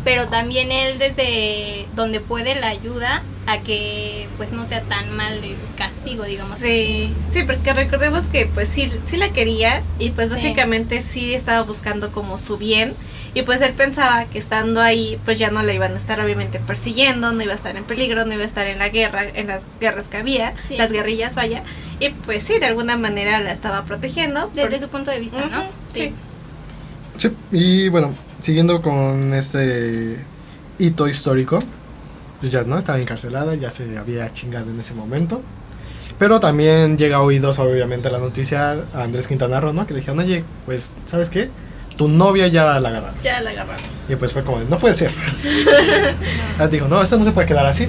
pero también él desde donde puede la ayuda a que pues no sea tan mal el castigo, digamos. Sí, sí, porque recordemos que pues sí la quería y pues Sí. básicamente sí estaba buscando como su bien y pues él pensaba que estando ahí pues ya no la iban a estar obviamente persiguiendo, no iba a estar en peligro, no iba a estar en la guerra, en las guerras que había, Sí. las guerrillas vaya, y pues sí, de alguna manera la estaba protegiendo. Desde su punto de vista, ¿no? Ujú, sí. sí, y bueno, siguiendo con este hito histórico, pues ya no, estaba encarcelada, ya se había chingado en ese momento. Pero también llega a oídos, obviamente, la noticia a Andrés Quintana Roo, ¿no? Que le dijeron, oye, pues, ¿sabes qué? Tu novia ya la agarraron. Ya la agarraron. Y pues fue como, no puede ser. Dijo, no, esto no se puede quedar así.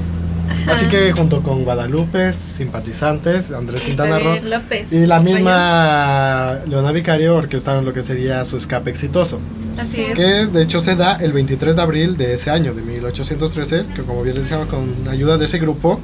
Así que junto con Guadalupe, simpatizantes, Andrés Quintana Roo Isabel López. y la misma Leona Vicario orquestaron lo que sería su escape exitoso. Así es. Que de hecho se da el 23 de abril de ese año, de 1813, que como bien les decía, con ayuda de ese grupo,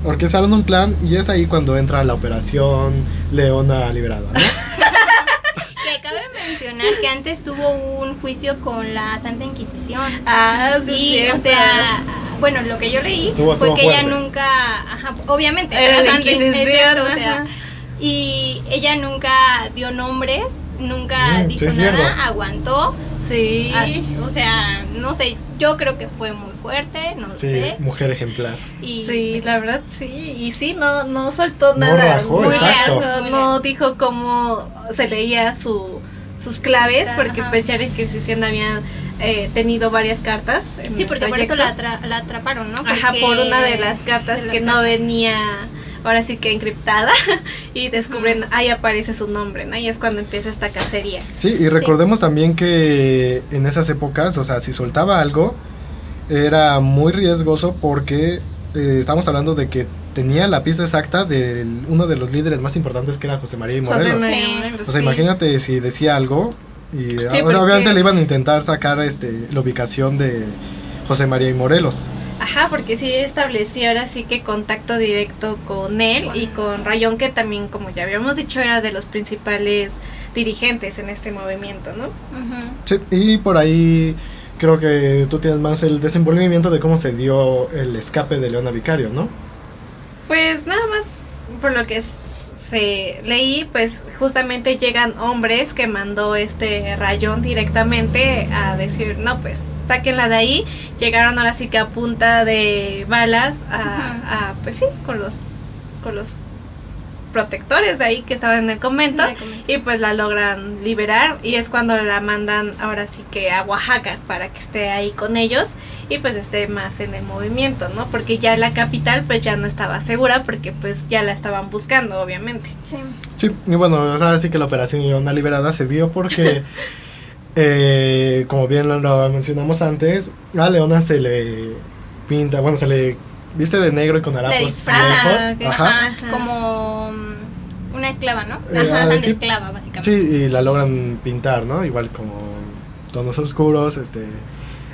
orquestaron un plan y es ahí cuando entra la operación Leona Liberada, ¿no? Que cabe mencionar que antes tuvo un juicio con la Santa Inquisición. Ah, sí, Y, cierto. o sea, bueno, lo que yo leí Estuvo fue que ella fuerte. nunca, ajá, obviamente, Era la Santa Inquisición, exacto, o sea, ajá. y ella nunca dio nombres, nunca Sí, dijo es nada, cierto. aguantó, Sí. o sea, no sé, yo creo que fue muy fuerte, no lo Sí, sé, mujer ejemplar. y Sí, la verdad sí, y sí, no soltó No nada, rajó, muy exacto. leal, Muy no leal. dijo cómo se leía sus claves, Ajá. porque pues ya la Inquisición había tenido varias cartas. En sí, el porque por eso trayecto. la atraparon, ¿no? Ajá, Porque- por una de las cartas de las que no cartas. venía, ahora sí que encriptada, y descubren, ahí aparece su nombre, ¿no? Y es cuando empieza esta cacería. Sí, y recordemos también que en esas épocas, o sea, si soltaba algo, era muy riesgoso porque estamos hablando de que tenía la pista exacta de uno de los líderes más importantes, que era José María y Morelos. José María Sí. Morelos, O sea, sí. imagínate si decía algo y Sí, o sea, porque- obviamente le iban a intentar sacar la ubicación de José María y Morelos. Ajá, porque sí establecí ahora sí que contacto directo con él y con Rayón, que también, como ya habíamos dicho, era de los principales dirigentes en este movimiento, ¿no? Ujú. Sí, y por ahí creo que tú tienes más el desenvolvimiento de cómo se dio el escape de Leona Vicario, ¿no? Pues nada más por lo que se leí, pues justamente llegan hombres que mandó Rayón directamente a decir, no, pues sáquenla de ahí. Llegaron ahora sí que a punta de balas pues sí, con los protectores de ahí que estaban en el convento. Y pues la logran liberar y es cuando la mandan ahora sí que a Oaxaca para que esté ahí con ellos y pues esté más en el movimiento, ¿no? Porque ya la capital pues ya no estaba segura porque pues ya la estaban buscando, obviamente. Sí. Sí, y bueno, o sea, sí que la operación Leona Liberada se dio porque, como bien lo mencionamos antes, a Leona se le pinta, bueno, se le viste de negro y con Le harapos disfraza, viejos. Ajá. Ajá. como una esclava, ¿no? Eh, Ajá, de sí. esclava, básicamente. Sí, y la logran pintar, ¿no? Igual como tonos oscuros,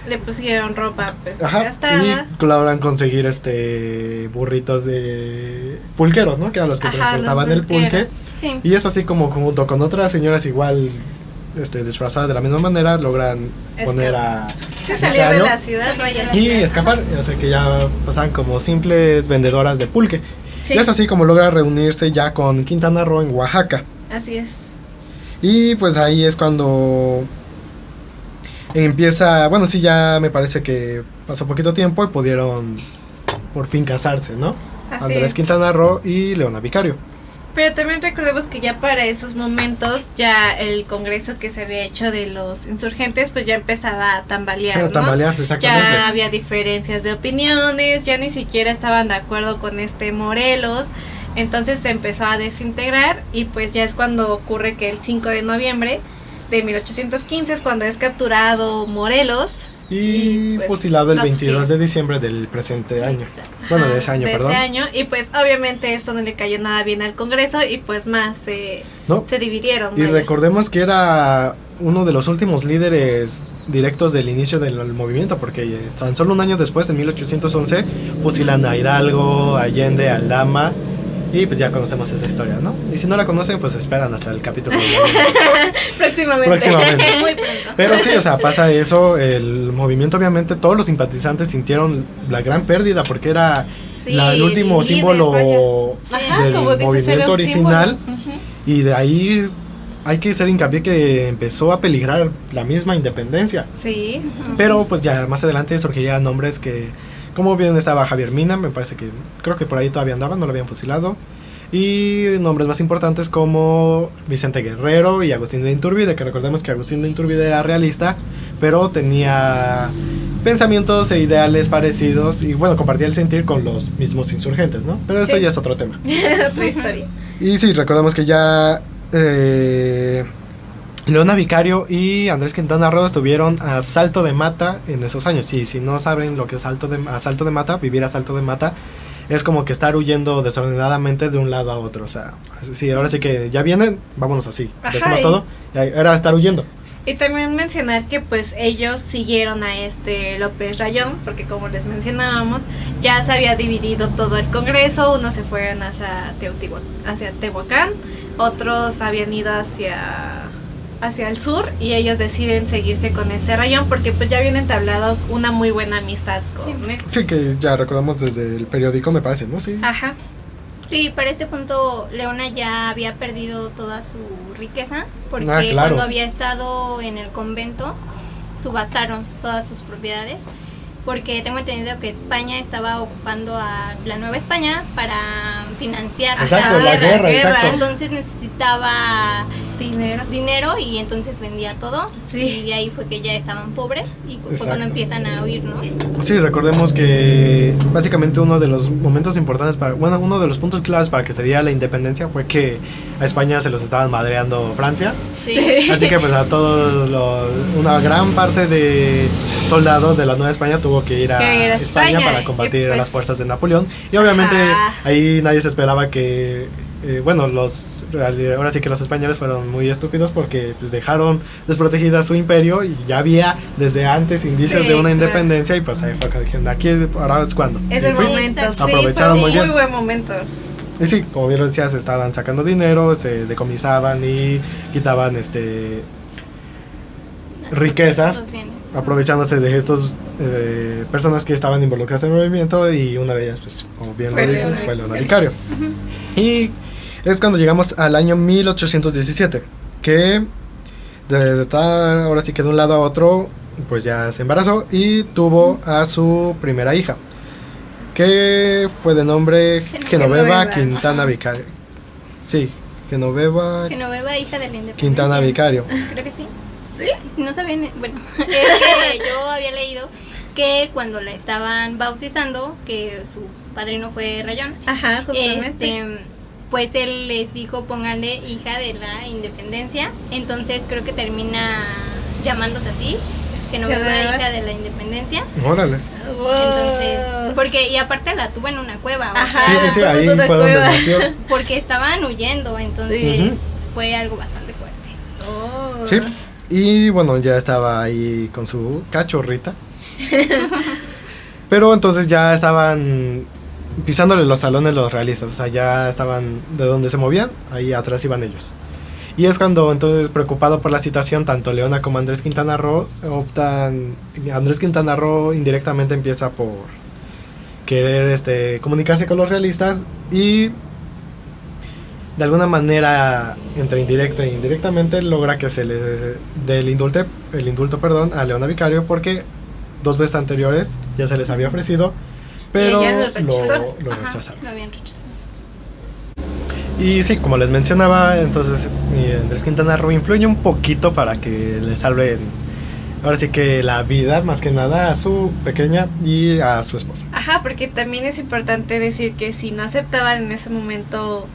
Le pusieron ropa pues ajá, gastada. y logran conseguir burritos de pulqueros, ¿no? Que eran los que Ajá, transportaban los el pulque. pulqueros. Sí. Y es así como junto con otras señoras igual disfrazadas de la misma manera, logran poner a Se salió de Vicario la ciudad, vaya. y escapar. O sea que ya pasaban como simples vendedoras de pulque. Sí, Y es así como logra reunirse ya con Quintana Roo en Oaxaca. así es. Y pues ahí es cuando empieza, bueno, sí, ya me parece que pasó poquito tiempo y pudieron por fin casarse, ¿no? Así Andrés es. Quintana Roo y Leona Vicario. Pero también recordemos que ya para esos momentos ya el congreso que se había hecho de los insurgentes pues ya empezaba a tambalear, ¿no? Tambalearse, exactamente. Ya había diferencias de opiniones, ya ni siquiera estaban de acuerdo con Morelos, entonces se empezó a desintegrar y pues ya es cuando ocurre que el 5 de noviembre de 1815 es cuando es capturado Morelos. Y pues, fusilado el no sé 22 si- de diciembre del presente año. Exacto. Bueno, Ajá, de ese año, de perdón. ese año, y pues obviamente esto no le cayó nada bien al Congreso y pues más ¿No? se dividieron. Y vaya. recordemos que era uno de los últimos líderes directos del inicio del movimiento, porque tan solo un año después, en 1811, fusilan a Hidalgo, a Allende, a Aldama, y pues ya conocemos esa historia, ¿no? Y si no la conocen, pues esperan hasta el capítulo Próximamente. próximamente. Muy pronto. Pero sí, o sea, pasa eso, el movimiento obviamente, todos los simpatizantes sintieron la gran pérdida, porque era Sí, el último líder, símbolo vaya. Ajá, del como dices, era movimiento un original. símbolo. Ujú. Y de ahí hay que hacer hincapié que empezó a peligrar la misma independencia. Sí. Ujú. Pero pues ya más adelante surgirían nombres que, como bien estaba Javier Mina, me parece que, creo que por ahí todavía andaban, no lo habían fusilado. Y nombres más importantes como Vicente Guerrero y Agustín de Iturbide, que recordemos que Agustín de Iturbide era realista, pero tenía pensamientos e ideales parecidos y bueno, compartía el sentir con los mismos insurgentes, ¿no? Pero eso Sí. ya es otro tema. Otra historia. Y sí, recordemos que ya Leona Vicario y Andrés Quintana Roo estuvieron a salto de mata en esos años. Sí, si no saben lo que es asalto de mata, vivir a salto de mata es como que estar huyendo desordenadamente de un lado a otro. O sea, sí, ahora sí que ya vienen, vámonos así. Ajá, Dejemos y- todo. Era estar huyendo. Y también mencionar que pues ellos siguieron a López Rayón, porque como les mencionábamos, ya se había dividido todo el Congreso, unos se fueron hacia Tehuacán, otros habían ido hacia el sur y ellos deciden seguirse con Rayón porque pues ya habían entablado una muy buena amistad con Sí. él. Sí, que ya recordamos desde el periódico, me parece, ¿no? Sí. Ajá. Sí, para este punto Leona ya había perdido toda su riqueza porque Ah, claro. cuando había estado en el convento subastaron todas sus propiedades porque tengo entendido que España estaba ocupando a la Nueva España para financiar Exacto, la la guerra, exacto. Entonces necesitaba dinero. y entonces vendía todo. Sí. Y de ahí fue que ya estaban pobres y fue cuando empiezan a huir, ¿no? Sí, recordemos que básicamente uno de los momentos importantes uno de los puntos claves para que se diera la independencia fue que a España se los estaban madreando Francia. Sí. Así que pues a una gran parte de soldados de la Nueva España tuvo que ir a España para combatir a las fuerzas de Napoleón. Y obviamente ahí nadie se esperaba que, ahora sí que los españoles fueron muy estúpidos porque pues dejaron desprotegida su imperio y ya había desde antes indicios de una independencia y pues ahí fue que dijeron, ahora es cuando. Es el momento, aprovecharon muy bien. Muy buen momento. Y sí, como bien lo decías, estaban sacando dinero, se decomisaban y quitaban riquezas, aprovechándose de estas personas que estaban involucradas en el movimiento, y una de ellas, pues, como bien lo dices, fue Leona Vicario. Y es cuando llegamos al año 1817, que desde estar ahora sí que de un lado a otro, pues ya se embarazó y tuvo a su primera hija, que fue de nombre Genoveva Quintana Vicario. Sí, Genoveva, hija de la Independencia. Quintana Vicario. Creo que sí. ¿Sí? No sabían, bueno, es que yo había leído que cuando la estaban bautizando, que su padrino fue Rayón, ajá, justamente, pues él les dijo pónganle hija de la Independencia, entonces creo que termina llamándose así, Genoveva hija de la Independencia. Órales. Wow. Entonces, porque y aparte la tuvo en una cueva, ajá, sí, ahí fue donde nació. Porque estaban huyendo, entonces sí. Fue algo bastante fuerte. Oh. Sí. Y bueno, ya estaba ahí con su cachorrita. Pero entonces ya estaban pisándole los talones los realistas. O sea, ya estaban de donde se movían, ahí atrás iban ellos. Y es cuando entonces, preocupado por la situación, tanto Leona como Andrés Quintana Roo Andrés Quintana Roo indirectamente empieza por querer comunicarse con los realistas y de alguna manera, entre indirecta e indirectamente, logra que se le dé el indulto a Leona Vicario, porque 2 veces anteriores ya se les había ofrecido, pero lo rechazaron. Lo habían rechazado. Y sí, como les mencionaba, entonces Andrés Quintana Roo influye un poquito para que le salven, ahora sí que la vida, más que nada, a su pequeña y a su esposa. Ajá, porque también es importante decir que si no aceptaban en ese momento,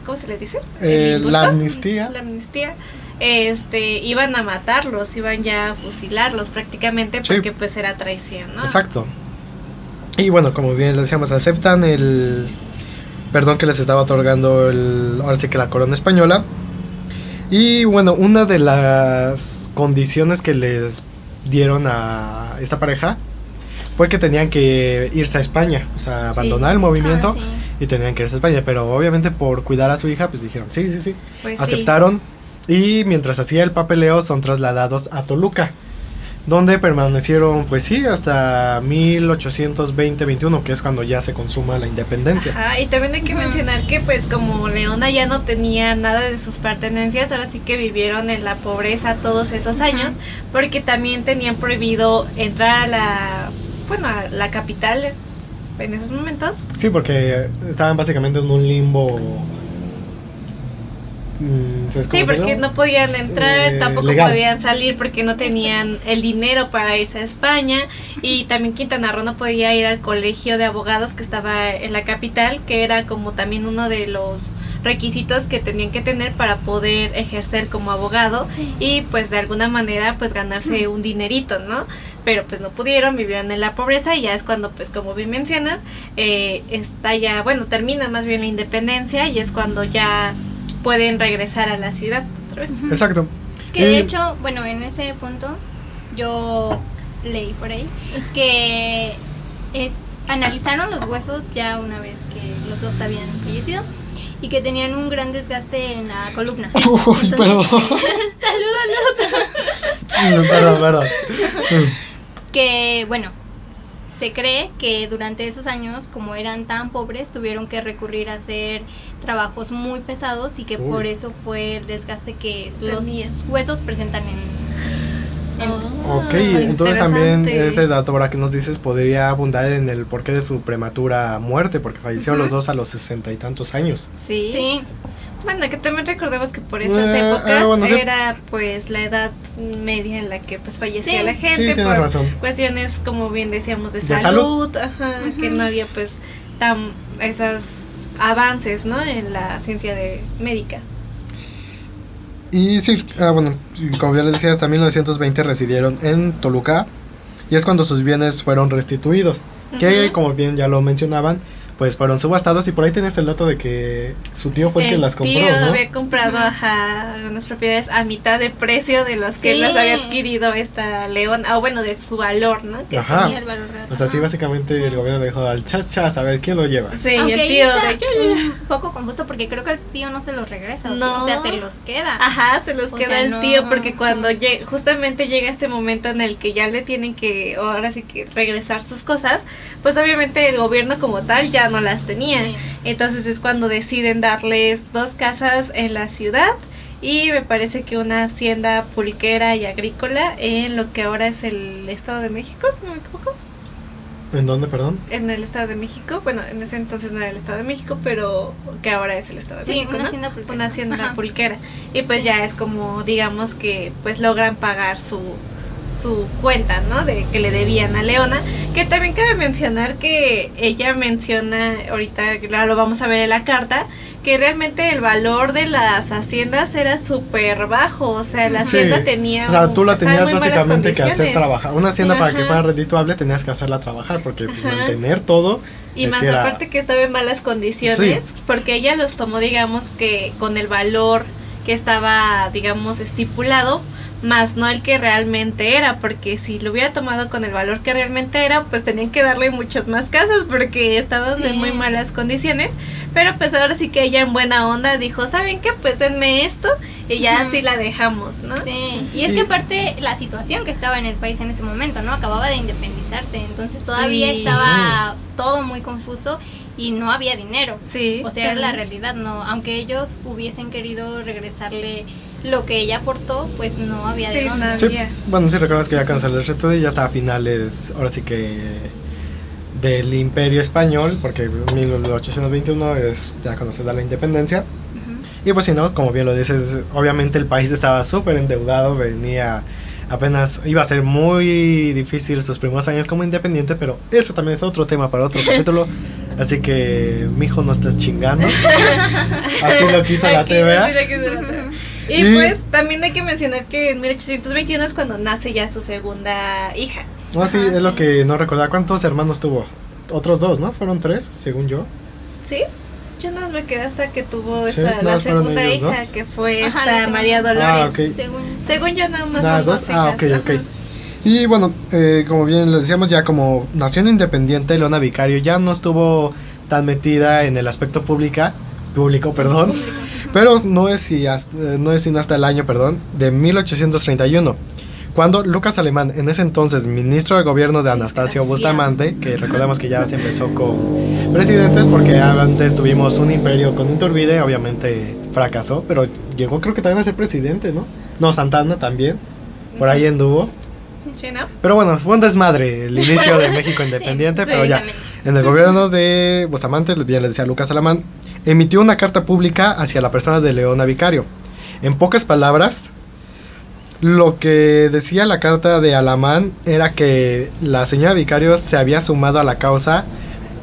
¿cómo se le dice? La amnistía. La amnistía. Iban a matarlos, iban ya a fusilarlos prácticamente, porque sí, pues era traición, ¿no? Exacto. Y bueno, como bien les decíamos, aceptan el perdón que les estaba otorgando ahora sí que la corona española. Y bueno, una de las condiciones que les dieron a esta pareja fue que tenían que irse a España, o sea, abandonar el movimiento y tenían que irse a España, pero obviamente por cuidar a su hija, pues dijeron, sí, pues aceptaron, y mientras hacía el papeleo son trasladados a Toluca, donde permanecieron, pues sí, hasta 1820-21, que es cuando ya se consuma la independencia. Ajá, y también hay que mencionar que pues como Leona ya no tenía nada de sus pertenencias, ahora sí que vivieron en la pobreza todos esos años, porque también tenían prohibido entrar a la capital en esos momentos. Sí, porque estaban básicamente en un limbo. Sí, porque no podían entrar, tampoco legal. Podían salir porque no tenían el dinero para irse a España, y también Quintana Roo no podía ir al colegio de abogados que estaba en la capital, que era como también uno de los requisitos que tenían que tener para poder ejercer como abogado, y pues de alguna manera pues ganarse un dinerito, ¿no? Pero pues no pudieron, vivieron en la pobreza, y ya es cuando pues como bien mencionas, termina más bien la independencia, y es cuando ya pueden regresar a la ciudad otra vez. Exacto. Que de hecho, en ese punto yo leí por ahí que analizaron los huesos ya una vez que los dos habían fallecido y que tenían un gran desgaste en la columna. Uy, perdón. Salud. Perdón. Que se cree que durante esos años, como eran tan pobres, tuvieron que recurrir a hacer trabajos muy pesados, y que por eso fue el desgaste que los huesos presentan Ok, entonces interesante. también ese dato ahora que nos dices podría abundar en el porqué de su prematura muerte, porque fallecieron los dos a los 60 y tantos años. Sí. Sí, Bueno, que también recordemos que por esas épocas bueno, sí. era pues la edad media en la que pues fallecía Sí. la Sí, gente tienes por razón. cuestiones, como bien decíamos, de ¿De salud, ajá, Ujú. que no había pues tan esos avances, ¿no? En la ciencia médica. Y sí, bueno, como ya les decía, hasta 1920 residieron en Toluca y es cuando sus bienes fueron restituidos, que Ujú. como bien ya lo mencionaban, pues fueron subastados y por ahí tenés el dato de que su tío fue el que las compró, tío ¿no? había comprado, Ujú. ajá, algunas propiedades a mitad de precio de los que Sí. las había adquirido esta León, o bueno, de su valor, ¿no? Que Ajá. tenía el valor real. O sea, sí, Ajá. básicamente Sí. el gobierno le dijo al chas, a ver quién lo lleva. Sí, y Aunque el ahí tío está de yo. un poco confuso porque creo que el tío no se los regresa, No. o sea, se los queda. Ajá, se los O queda sea, el no, tío porque cuando no. justamente llega este momento en el que ya le tienen que, ahora sí que regresar sus cosas, pues obviamente el gobierno como tal ya no las tenía. Sí. Entonces es cuando deciden darles 2 casas en la ciudad y me parece que una hacienda pulquera y agrícola en lo que ahora es el Estado de México, si no me equivoco. ¿En dónde, perdón? En el Estado de México, bueno, en ese entonces no era el Estado de México, pero que ahora es el Estado de Sí, México, una ¿no? hacienda pulquera. Una hacienda Ajá. pulquera. Y pues ya es como, digamos que pues logran pagar su cuenta, ¿no? De que le debían a Leona, que también cabe mencionar que ella menciona, ahorita lo vamos a ver en la carta, que realmente el valor de las haciendas era súper bajo, o sea, la Sí. hacienda tenía... O sea, tú la ajá, tenías muy malas básicamente que hacer condiciones. trabajar. Una hacienda para que Ajá. fuera redituable tenías que hacerla trabajar porque pues, Ajá. mantener todo. Y más sí era- aparte que estaba en malas condiciones, Sí. porque ella los tomó, digamos, que con el valor que estaba, digamos, estipulado, más no el que realmente era, porque si lo hubiera tomado con el valor que realmente era, pues tenían que darle muchas más casas porque estaban Sí. en muy malas condiciones, pero pues ahora sí que ella en buena onda dijo, ¿saben qué? Pues denme esto y ya Ujú. así la dejamos, ¿no? Sí, y es Y- que aparte la situación que estaba en el país en ese momento, ¿no? Acababa de independizarse, entonces todavía Sí. estaba todo muy confuso y no había dinero. Sí. O sea, era la también. realidad, ¿no? Aunque ellos hubiesen querido regresarle lo que ella aportó, pues no había de Sí, dónde. no. Sí, Había. bueno, si recuerdas que ya canceló el resto y ya está a finales, ahora sí que del Imperio Español, porque 1821 es ya cuando se da la independencia. Ujú. Y pues si no, como bien lo dices, obviamente el país estaba súper endeudado, venía apenas, iba a ser muy difícil sus primeros años como independiente, pero eso también es otro tema para otro capítulo. Así que, mijo, no estás chingando. Así lo quiso la Aquí, TVA. así lo quiso la TVA. Y Y- pues también hay que mencionar que en 1821 es cuando nace ya su segunda hija. No, sí, Ajá, es lo sí. que no recordaba. ¿Cuántos hermanos tuvo? Otros dos, ¿no? Fueron tres, según yo. ¿Sí? Yo no me quedé hasta que tuvo Sí, esa, nada la más fueron segunda ellos hija, dos. que fue Ajá, la esta segunda. María Dolores. Ah, ok. Según Según yo nada más Nada, son dos. dos Ah, hijas. ok, ok. Ajá. Y bueno, como bien les decíamos, ya como nación independiente, Leona Vicario ya no estuvo tan metida en el aspecto público, perdón. Público. Pero no es sino hasta el año, de 1831, cuando Lucas Alemán, en ese entonces ministro de gobierno de Anastasio Desgraciado. Bustamante, que recordemos que ya se empezó con presidentes, porque antes tuvimos un imperio con Iturbide, obviamente fracasó, pero llegó creo que también a ser presidente, ¿no? No, Santana también, por ahí anduvo. Sí, ¿no? Pero bueno, fue un desmadre el inicio de México independiente, Sí, pero ya. exactamente. En el gobierno de Bustamante, bien les decía Lucas Alamán, emitió una carta pública hacia la persona de Leona Vicario. En pocas palabras, lo que decía la carta de Alamán era que la señora Vicario se había sumado a la causa,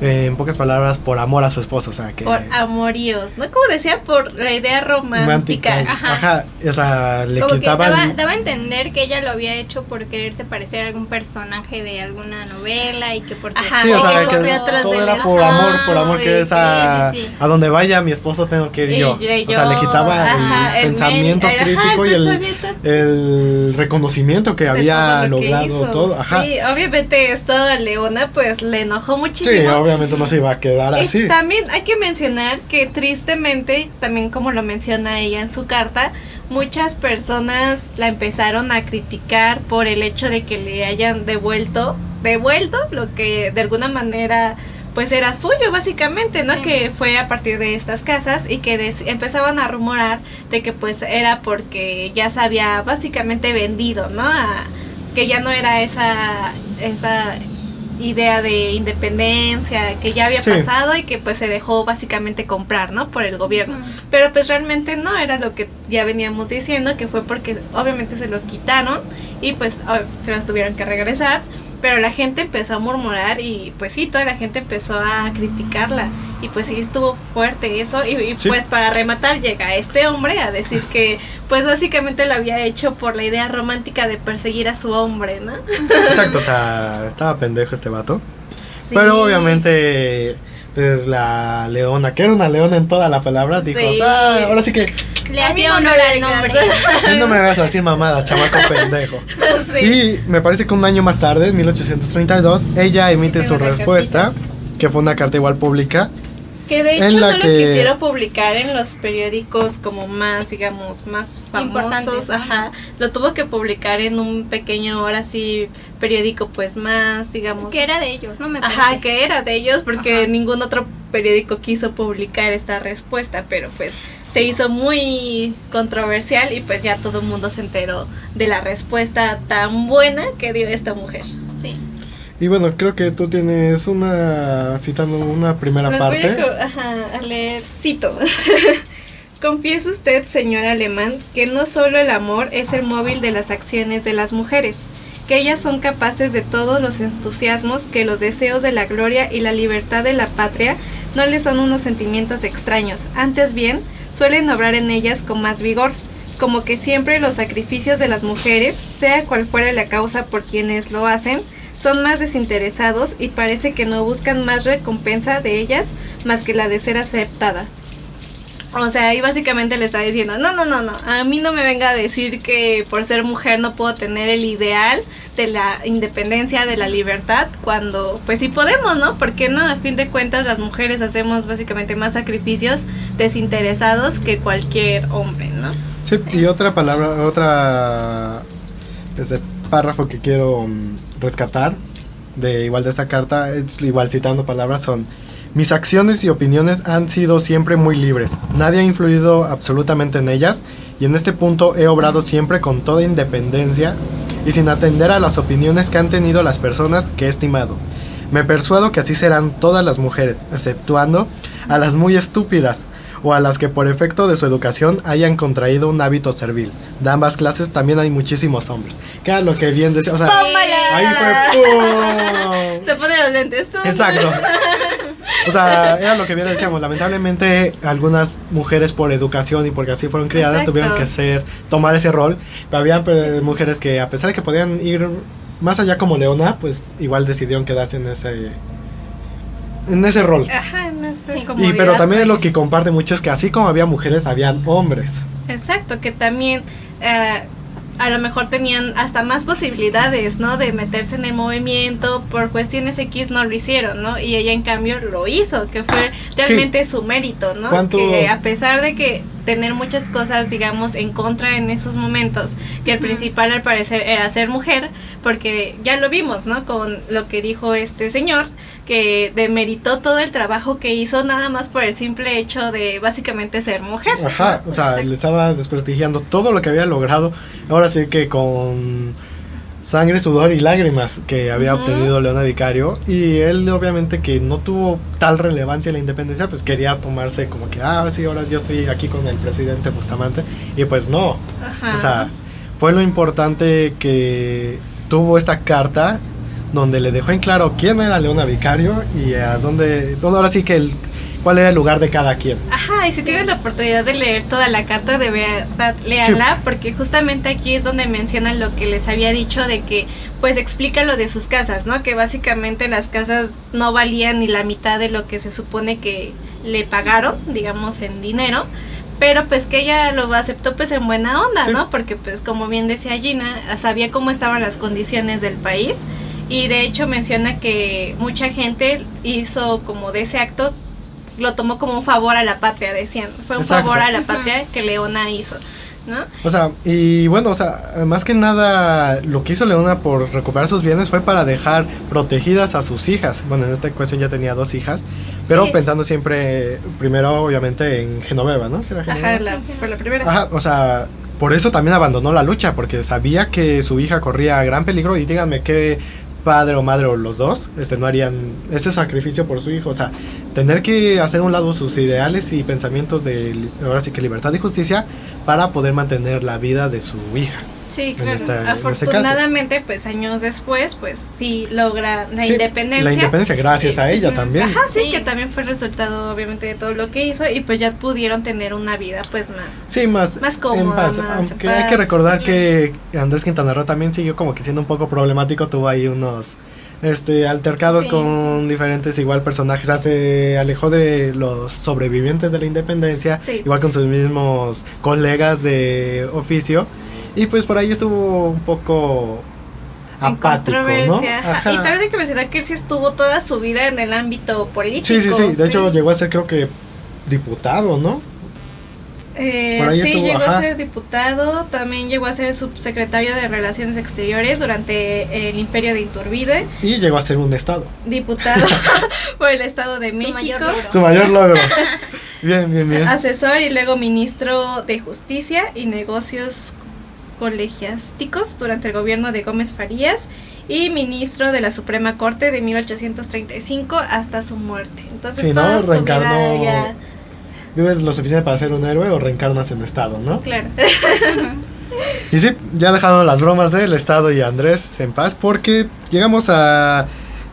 en pocas palabras, por amor a su esposo. O sea, que... Por amoríos, ¿no? Como decía, por la idea romántica. Ajá. Ajá, o sea, le Como que quitaba... daba a entender que ella lo había hecho por quererse parecer a algún personaje de alguna novela y que por su Ajá, Sí, o sea, que que fue atrás todo del era por amor esposo que y es a, sí, sí. a donde vaya mi esposo tengo que ir yo. O sea, le quitaba ajá, el pensamiento ajá, crítico y pensamiento el reconocimiento que de había todo lo que logrado hizo. todo. Ajá. Sí, obviamente esto a Leona pues le enojó Sí, muchísimo. obviamente no se iba a quedar Y así. también hay que mencionar que tristemente, también como lo menciona ella en su carta, muchas personas la empezaron a criticar por el hecho de que le hayan devuelto lo que de alguna manera pues era suyo básicamente, ¿no? Sí. Que fue a partir de estas casas y que empezaban a rumorar de que pues era porque ya se había básicamente vendido, ¿no? Que ya no era esa idea de independencia que ya había pasado y que pues se dejó básicamente comprar, ¿no? Por el gobierno. Pero pues realmente no era lo que ya veníamos diciendo, que fue porque obviamente se lo quitaron y pues se los tuvieron que regresar. Pero la gente empezó a murmurar y pues sí, toda la gente empezó a criticarla. Y pues sí, estuvo fuerte eso. Y pues para rematar llega este hombre a decir que pues básicamente lo había hecho por la idea romántica de perseguir a su hombre, ¿no? Exacto, o sea, estaba pendejo este vato. Sí. Pero obviamente pues la leona, que era una leona en toda la palabra, dijo, o sea, ahora sí que... Le hacía honor al nombre. No me vas a decir mamadas, chamaco pendejo. Sí. Y me parece que un año más tarde, en 1832, ella emite su respuesta, que fue una carta igual pública. Que de hecho no lo quisieron publicar en los periódicos como más, digamos, más famosos. Ajá. Lo tuvo que publicar en un pequeño, ahora sí, periódico pues más, digamos. Que era de ellos, ¿no? Me parece. Ajá, que era de ellos porque ningún otro periódico quiso publicar esta respuesta, pero pues se hizo muy controversial y pues ya todo el mundo se enteró de la respuesta tan buena que dio esta mujer. Sí. Y bueno, creo que tú tienes citando una primera parte. Voy a leer, cito. Confiesa usted, señor Alemán, que no solo el amor es el móvil de las acciones de las mujeres, que ellas son capaces de todos los entusiasmos, que los deseos de la gloria y la libertad de la patria no les son unos sentimientos extraños, antes bien, suelen obrar en ellas con más vigor, como que siempre los sacrificios de las mujeres, sea cual fuera la causa por quienes lo hacen, son más desinteresados y parece que no buscan más recompensa de ellas más que la de ser aceptadas. O sea, ahí básicamente le está diciendo, no, a mí no me venga a decir que por ser mujer no puedo tener el ideal de la independencia, de la libertad, cuando pues sí podemos, ¿no? ¿Por qué no? A fin de cuentas las mujeres hacemos básicamente más sacrificios desinteresados que cualquier hombre, ¿no? Sí, y otra palabra, párrafo que quiero rescatar de esta carta, es igual citando palabras, son: mis acciones y opiniones han sido siempre muy libres, nadie ha influido absolutamente en ellas, y en este punto he obrado siempre con toda independencia y sin atender a las opiniones que han tenido las personas que he estimado. Me persuado que así serán todas las mujeres, exceptuando a las muy estúpidas, o a las que por efecto de su educación hayan contraído un hábito servil. De ambas clases también hay muchísimos hombres. Que era lo que bien decía, o sea, ¡tómala! Ahí fue ¡pum! Se pone los lentes. ¡tómala! Exacto. O sea, era lo que bien decíamos. Lamentablemente, algunas mujeres por educación y porque así fueron criadas, tuvieron que tomar ese rol. Pero había mujeres que, a pesar de que podían ir más allá como Leona, pues igual decidieron quedarse en ese rol. Ajá, en ese pero también lo que comparte mucho es que así como había mujeres, habían hombres. Exacto, que también a lo mejor tenían hasta más posibilidades, ¿no? De meterse en el movimiento, por cuestiones X no lo hicieron, ¿no? Y ella en cambio lo hizo, que fue realmente su mérito, ¿no? Que a pesar de que tener muchas cosas, digamos, en contra en esos momentos, que el principal al parecer era ser mujer, porque ya lo vimos, ¿no? Con lo que dijo este señor, que demeritó todo el trabajo que hizo nada más por el simple hecho de básicamente ser mujer. Ajá, o sea, le estaba desprestigiando todo lo que había logrado, ahora sí que con sangre, sudor y lágrimas que había obtenido Leona Vicario, y él obviamente que no tuvo tal relevancia en la independencia, pues quería tomarse como que, sí, ahora yo estoy aquí con el presidente Bustamante, y pues no. Ajá. O sea, fue lo importante que tuvo esta carta, donde le dejó en claro quién era Leona Vicario y a dónde ahora sí que cuál era el lugar de cada quien. Ajá, y si tienes la oportunidad de leer toda la carta, de verdad, léanla, sí. Porque justamente aquí es donde mencionan lo que les había dicho de que, pues explica lo de sus casas, ¿no? Que básicamente las casas no valían ni la mitad de lo que se supone que le pagaron, digamos, en dinero, pero pues que ella lo aceptó pues en buena onda, sí. ¿No? Porque pues como bien decía Gina, sabía cómo estaban las condiciones del país, y de hecho menciona que mucha gente hizo como de ese acto, lo tomó como un favor a la patria, decían, fue un favor a la patria que Leona hizo. ¿no? O sea, y bueno, o sea, más que nada lo que hizo Leona por recuperar sus bienes fue para dejar protegidas a sus hijas. Bueno, en esta cuestión ya tenía 2 hijas, pero Sí. pensando siempre, primero obviamente en Genoveva, ¿no? ¿Sí era Genoveva? Ajá, fue la primera. Ajá, o sea, por eso también abandonó la lucha, porque sabía que su hija corría gran peligro y díganme qué padre o madre o los dos no harían ese sacrificio por su hijo, o sea, tener que hacer a un lado sus ideales y pensamientos de, ahora sí que libertad y justicia, para poder mantener la vida de su hija. Sí, en claro. en ese Afortunadamente, pues años después, pues sí logra la Sí, independencia. La independencia gracias a ella también. Ajá, sí, Sí. que también fue resultado obviamente de todo lo que hizo y pues ya pudieron tener una vida pues más. Sí, más cómoda, en paz. más Aunque en hay paz. que recordar que Andrés Quintana Roo también siguió como que siendo un poco problemático, tuvo ahí unos altercados Sí, con diferentes igual personajes, se alejó de los sobrevivientes de la independencia, Sí. igual con sus mismos colegas de oficio, y pues por ahí estuvo un poco En apático, ¿no? controversia. Ajá. Ajá. Y también hay que mencionar que él sí estuvo toda su vida en el ámbito político. Sí, sí, sí, de hecho llegó a ser creo que diputado, ¿no? por ahí sí, estuvo, llegó ajá. a ser diputado, también llegó a ser subsecretario de Relaciones Exteriores durante el Imperio de Iturbide, Y llegó a ser un estado. diputado por el Estado de Su México, mayor logro. Su mayor logro. Bien, bien, bien. asesor y luego ministro de Justicia y Negocios Colegiásticos durante el gobierno de Gómez Farías y ministro de la Suprema Corte de 1835 hasta su muerte. Entonces Sí, ¿no? toda su vida Reencarnó. ya- ¿Vives lo suficiente para ser un héroe o reencarnas en estado, no? claro. Y sí, ya dejado las bromas del estado y Andrés en paz, porque llegamos a,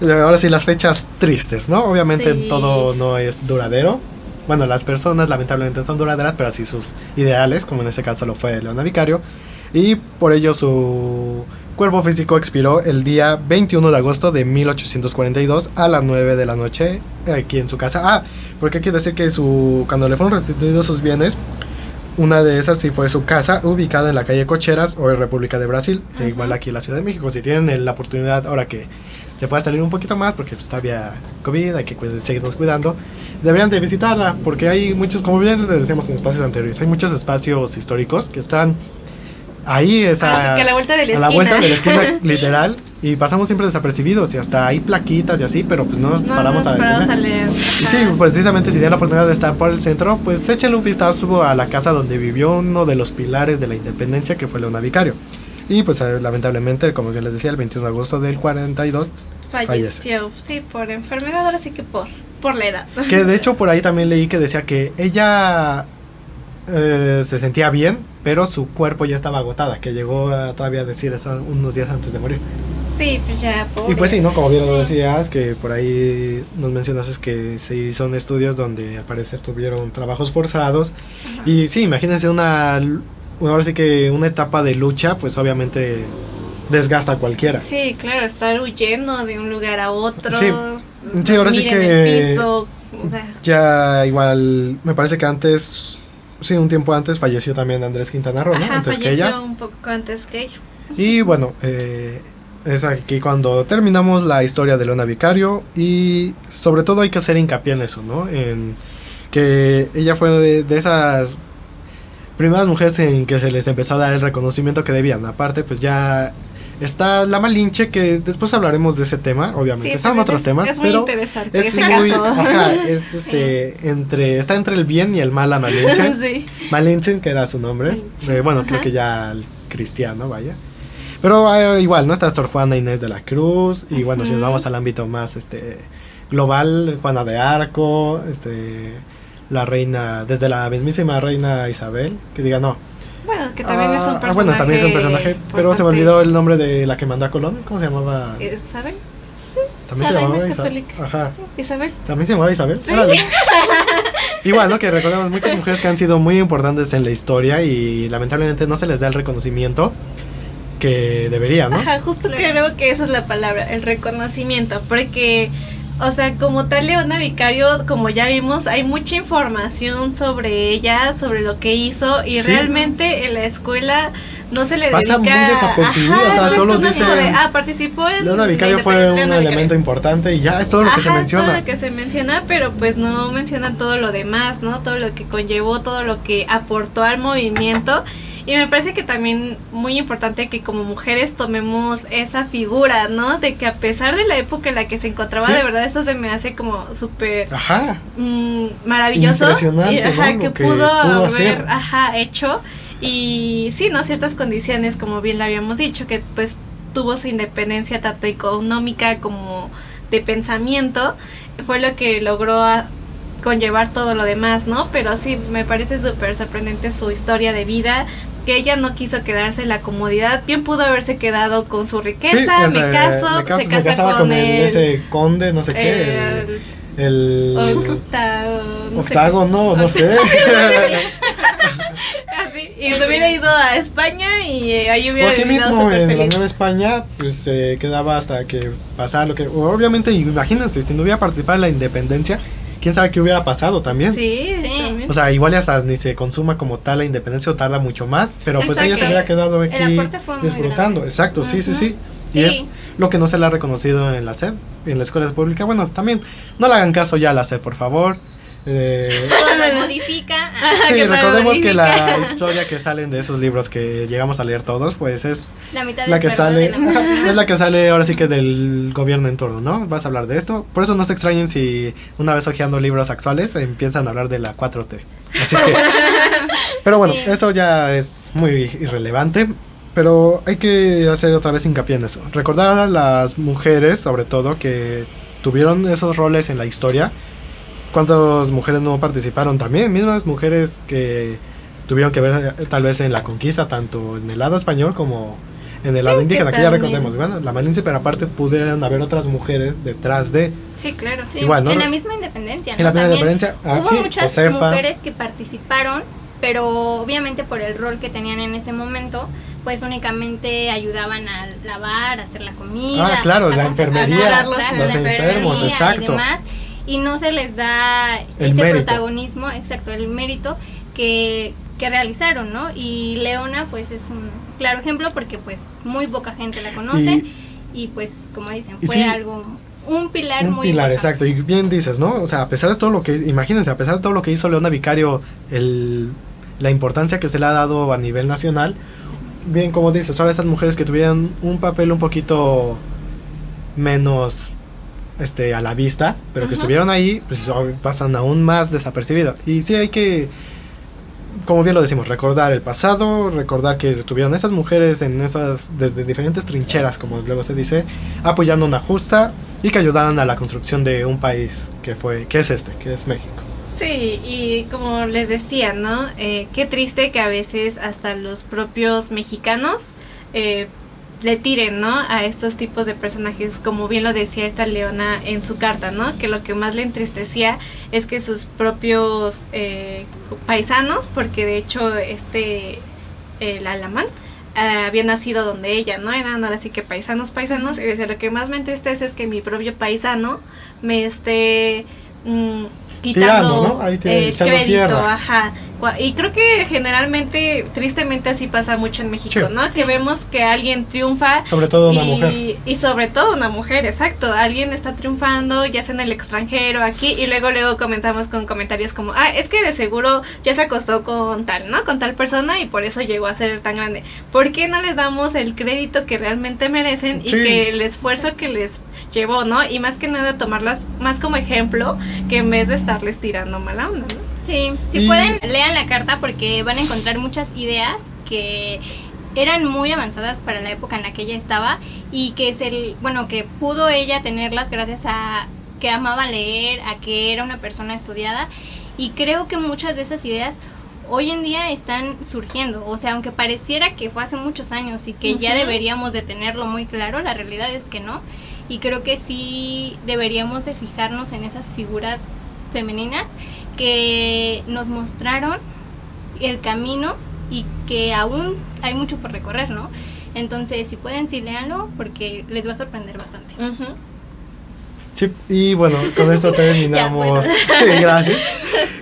ahora sí, las fechas tristes, ¿no? Obviamente Sí. todo no es duradero. Bueno, las personas lamentablemente son duraderas, pero así sus ideales, como en este caso lo fue Leona Vicario. Y por ello su cuerpo físico expiró el día 21 de agosto de 1842 a las 9 de la noche aquí en su casa. Ah, porque hay que decir que cuando le fueron restituidos sus bienes, una de esas sí fue su casa, ubicada en la calle Cocheras, hoy República de Brasil, Ajá. igual aquí en la Ciudad de México. Si tienen la oportunidad, ahora que se pueda salir un poquito más, porque pues, todavía COVID, hay que seguirnos cuidando, deberían de visitarla, porque hay muchos, como bien les decíamos en espacios anteriores, hay muchos espacios históricos que están ahí, Así que a la vuelta de la a esquina. la vuelta de la esquina, literal, y pasamos siempre desapercibidos, y hasta hay plaquitas y así, pero pues no nos No, paramos nos a paramos detener. a leer. Y sí, precisamente si tienen la oportunidad de estar por el centro, pues échenle un vistazo a la casa donde vivió uno de los pilares de la independencia, que fue Leona Vicario. Y pues lamentablemente, como bien les decía, el 21 de agosto del 42, Falleció, sí, por enfermedad, ahora sí que por la edad. que de hecho por ahí también leí que decía que ella se sentía bien, pero su cuerpo ya estaba agotada, que llegó a todavía decir eso unos días antes de morir. Sí, pues ya, pobre. Y pues sí, ¿no? Como bien lo Sí. decías, que por ahí nos mencionas es que sí son estudios donde al parecer tuvieron trabajos forzados. Ajá. Y sí, imagínense ahora sí que una etapa de lucha, pues obviamente desgasta a cualquiera. Sí, claro, estar huyendo de un lugar a otro. Sí. Sí, ahora sí dormir en que- el piso, o sea, Ya igual, me parece que antes, sí, un tiempo antes falleció también Andrés Quintana Roo, ¿no? ajá, Antes que falleció ella. un poco antes que ella. Y bueno, es aquí cuando terminamos la historia de Leona Vicario, y sobre todo hay que hacer hincapié en eso, ¿no? En que ella fue de esas primeras mujeres en que se les empezó a dar el reconocimiento que debían. Aparte, pues ya está la Malinche, que después hablaremos de ese tema, obviamente. Están también otros temas, es muy pero interesante es ese muy, caso. ajá, es está entre el bien y el mal la Malinche. Sí. Malinchen, que era su nombre. Malinche, Bueno, creo ajá. que ya cristiano, vaya. Pero igual, ¿no? Está Sor Juana Inés de la Cruz. Y bueno, si nos Ujú. vamos al ámbito más global, Juana de Arco, la reina, desde la mismísima reina Isabel, que diga no. Bueno, que también es un personaje. Bueno, también es un personaje, pero se me importante. olvidó el nombre de la que mandó a Colón. ¿Cómo se llamaba? ¿Isabel? También se la llamaba reina Isabel. católica. Ajá. Isabel. También se llamaba Isabel. Sí. Órale. Igual, ¿no? Que recordamos muchas mujeres que han sido muy importantes en la historia y lamentablemente no se les da el reconocimiento que debería, ¿no? Ajá, justo Claro. creo que esa es la palabra, el reconocimiento, porque, o sea, como tal Leona Vicario, como ya vimos, hay mucha información sobre ella, sobre lo que hizo, y Sí. realmente en la escuela no se le Pasa dedica... muy desapercibido, o sea, exacto, solo no es como dicen, participó en... Leona la Vicario fue independencia un de Leona Vicario. elemento importante y ya es todo lo que se Ajá, menciona. todo lo que se menciona, pero pues no menciona todo lo demás, ¿no? Todo lo que conllevó, todo lo que aportó al movimiento. Y me parece que también muy importante que como mujeres tomemos esa figura, ¿no? De que a pesar de la época en la que se encontraba, Sí. de verdad esto se me hace como súper Ajá. maravilloso. Impresionante, Y, ajá, ¿no? que Lo que pudo pudo haber hacer. hecho. Y sí, ¿no? Ciertas condiciones, como bien lo habíamos dicho, que pues tuvo su independencia tanto económica como de pensamiento, fue lo que logró conllevar todo lo demás, ¿no? Pero sí, me parece súper sorprendente su historia de vida, que ella no quiso quedarse en la comodidad, bien pudo haberse quedado con su riqueza, Sí, o sea, se casa casaba con ese conde, no sé qué, el octágono, no sé. Así, y se hubiera ido a España y ahí hubiera Porque vivido mismo súper en la feliz. Nueva España, pues se quedaba hasta que pasara lo que... Obviamente, imagínense, si no hubiera participado en la independencia, quién sabe qué hubiera pasado también. Sí, Sí. también. O sea, igual ya hasta ni se consuma como tal la independencia o tarda mucho más, pero pues ella Exacto. se hubiera quedado aquí El aporte fue muy disfrutando. grande. Exacto, sí, sí, Ujú. sí. Y Sí. es lo que no se le ha reconocido en la SEP, en la escuela pública. Bueno, también, no le hagan caso ya a la SEP, por favor. Todo lo modifica. Sí, Que tal recordemos que modifica. la historia que salen de esos libros que llegamos a leer todos, pues es La mitad la es que verdad sale, de la mitad. es la que sale ahora sí que del gobierno en turno, ¿no? Vas a hablar de esto. Por eso no se extrañen si una vez hojeando libros actuales empiezan a hablar de la 4T. Así que, pero bueno, Sí. eso ya es muy irrelevante. Pero hay que hacer otra vez hincapié en eso. Recordar a las mujeres, sobre todo, que tuvieron esos roles en la historia. ¿Cuántas mujeres no participaron también? Mismas mujeres que tuvieron que ver tal vez en la conquista, tanto en el lado español como en el lado indígena, que ya también. recordemos, bueno, la Malinche, pero aparte pudieron haber otras mujeres detrás de... Sí, claro. Sí, Igual, ¿no? en la misma independencia, ¿no? En la primera También independencia, hubo sí, muchas Josefa, mujeres que participaron, pero obviamente por el rol que tenían en ese momento, pues únicamente ayudaban a lavar, a hacer la comida, Ah, claro, a la confeccionar enfermería, los trajes, los la enfermos, enfermería exacto. y demás, y no se les da El ese mérito. protagonismo, exacto, el mérito que realizaron, ¿no? Y Leona pues es un claro ejemplo porque pues muy poca gente la conoce y pues como dicen, y fue sí, algo, un pilar un muy pilar, importante. exacto, y bien dices, ¿no? O sea, a pesar de todo lo que, imagínense, a pesar de todo lo que hizo Leona Vicario, la importancia que se le ha dado a nivel nacional, bien como dices, ahora esas mujeres que tuvieran un papel un poquito menos a la vista, pero que Ujú. estuvieron ahí, pues pasan aún más desapercibidas. Y sí hay que, como bien lo decimos, recordar el pasado, recordar que estuvieron esas mujeres en esas, desde diferentes trincheras, como luego se dice, apoyando una justa y que ayudaban a la construcción de un país que es México. Sí, y como les decía, ¿no? Qué triste que a veces hasta los propios mexicanos le tiren, ¿no? A estos tipos de personajes, como bien lo decía esta Leona en su carta, ¿no? Que lo que más le entristecía es que sus propios paisanos, porque de hecho el Alamán había nacido donde ella, ¿no? Eran ahora sí que paisanos, y decía, lo que más me entristece es que mi propio paisano me esté quitando Tirando, ¿no? Ahí echando crédito, tierra. ajá. Y creo que generalmente, tristemente así pasa mucho en México, Sí. ¿no? Que vemos que alguien triunfa Sobre todo una y, mujer. y sobre todo una mujer, exacto. Alguien está triunfando, ya sea en el extranjero, aquí, y luego comenzamos con comentarios como, es que de seguro ya se acostó con tal, ¿no? Con tal persona y por eso llegó a ser tan grande. ¿Por qué no les damos el crédito que realmente merecen y Sí. que el esfuerzo que les llevó, ¿no? Y más que nada tomarlas más como ejemplo que en vez de estarles tirando mala onda, ¿no? Sí, si Y- pueden, lean la carta porque van a encontrar muchas ideas que eran muy avanzadas para la época en la que ella estaba y que que pudo ella tenerlas gracias a que amaba leer, a que era una persona estudiada, y creo que muchas de esas ideas hoy en día están surgiendo, o sea, aunque pareciera que fue hace muchos años y que ya Ujú. deberíamos de tenerlo muy claro, la realidad es que no, y creo que sí deberíamos de fijarnos en esas figuras femeninas que nos mostraron el camino y que aún hay mucho por recorrer, ¿no? Entonces, si pueden, sí léanlo porque les va a sorprender bastante. Ujú. Sí, y bueno, con esto terminamos. Ya, Sí, gracias.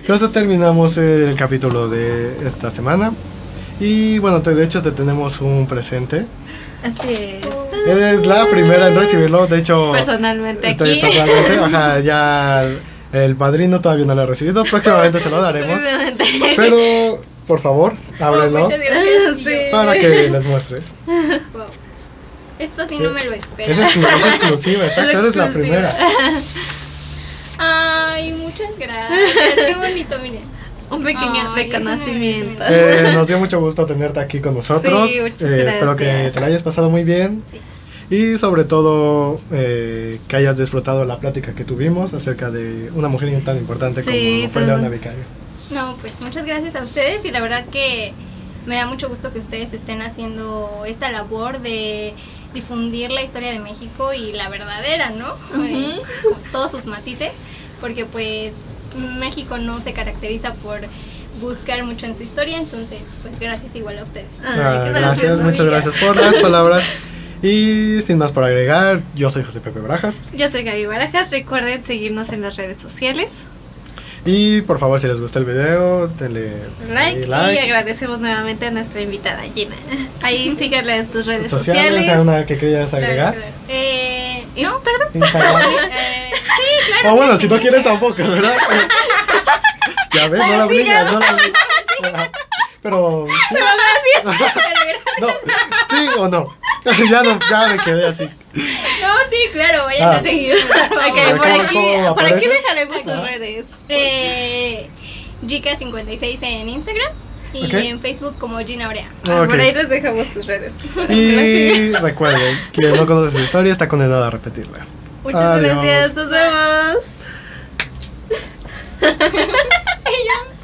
Con esto terminamos el capítulo de esta semana. Y bueno, de hecho te tenemos un presente. Así es. Eres la primera en recibirlo, de hecho. Personalmente estoy aquí. totalmente, ajá, ya el padrino todavía no lo ha recibido, próximamente se lo daremos. Precisamente. Pero, por favor, ábrelo. Muchas gracias. Sí. para que les muestres. Wow. Esto sí no me lo espero. Es exclusiva, exacto, eres la primera. Ay, muchas gracias. Qué bonito, miren. Un pequeño Ay, reconocimiento. Nos dio mucho gusto tenerte aquí con nosotros. Sí, muchas gracias. Espero que te la hayas pasado muy bien. Sí. Y sobre todo que hayas disfrutado la plática que tuvimos acerca de una mujer tan importante Sí, como fue todo. Leona Vicario. No, pues muchas gracias a ustedes y la verdad que me da mucho gusto que ustedes estén haciendo esta labor de difundir la historia de México y la verdadera, ¿no? Ujú. Con todos sus matices, porque pues México no se caracteriza por buscar mucho en su historia, entonces pues gracias igual a ustedes. Ay, Gracias, muchas amiga. gracias por las palabras. Y sin más por agregar, yo soy José Pepe Barajas. Yo soy Gaby Barajas. Recuerden seguirnos en las redes sociales. Y por favor, si les gustó el video, denle pues, ahí, Y agradecemos nuevamente a nuestra invitada Gina. Ahí síganla en sus redes sociales. ¿Hay una que quieras Claro, agregar? claro. ¿No? Instagram. Instagram. Sí, claro. O bueno, si no quieres tampoco, ¿verdad? Ya ves, no la obligas, no la obligas. Pero sí. No, sí o no. Ya no, ya me quedé así. No, sí, claro, vayan a seguir. Ok, por aquí, ¿Cómo por aquí aparece? dejaremos sus Ajá. redes. Gica56 en Instagram y Ok. en Facebook como Gina Orea. Ok. Por ahí les dejamos sus redes. Y recuerden, quien no conoce su historia está condenado a repetirla. Muchas Adiós. gracias, nos vemos. Y ya.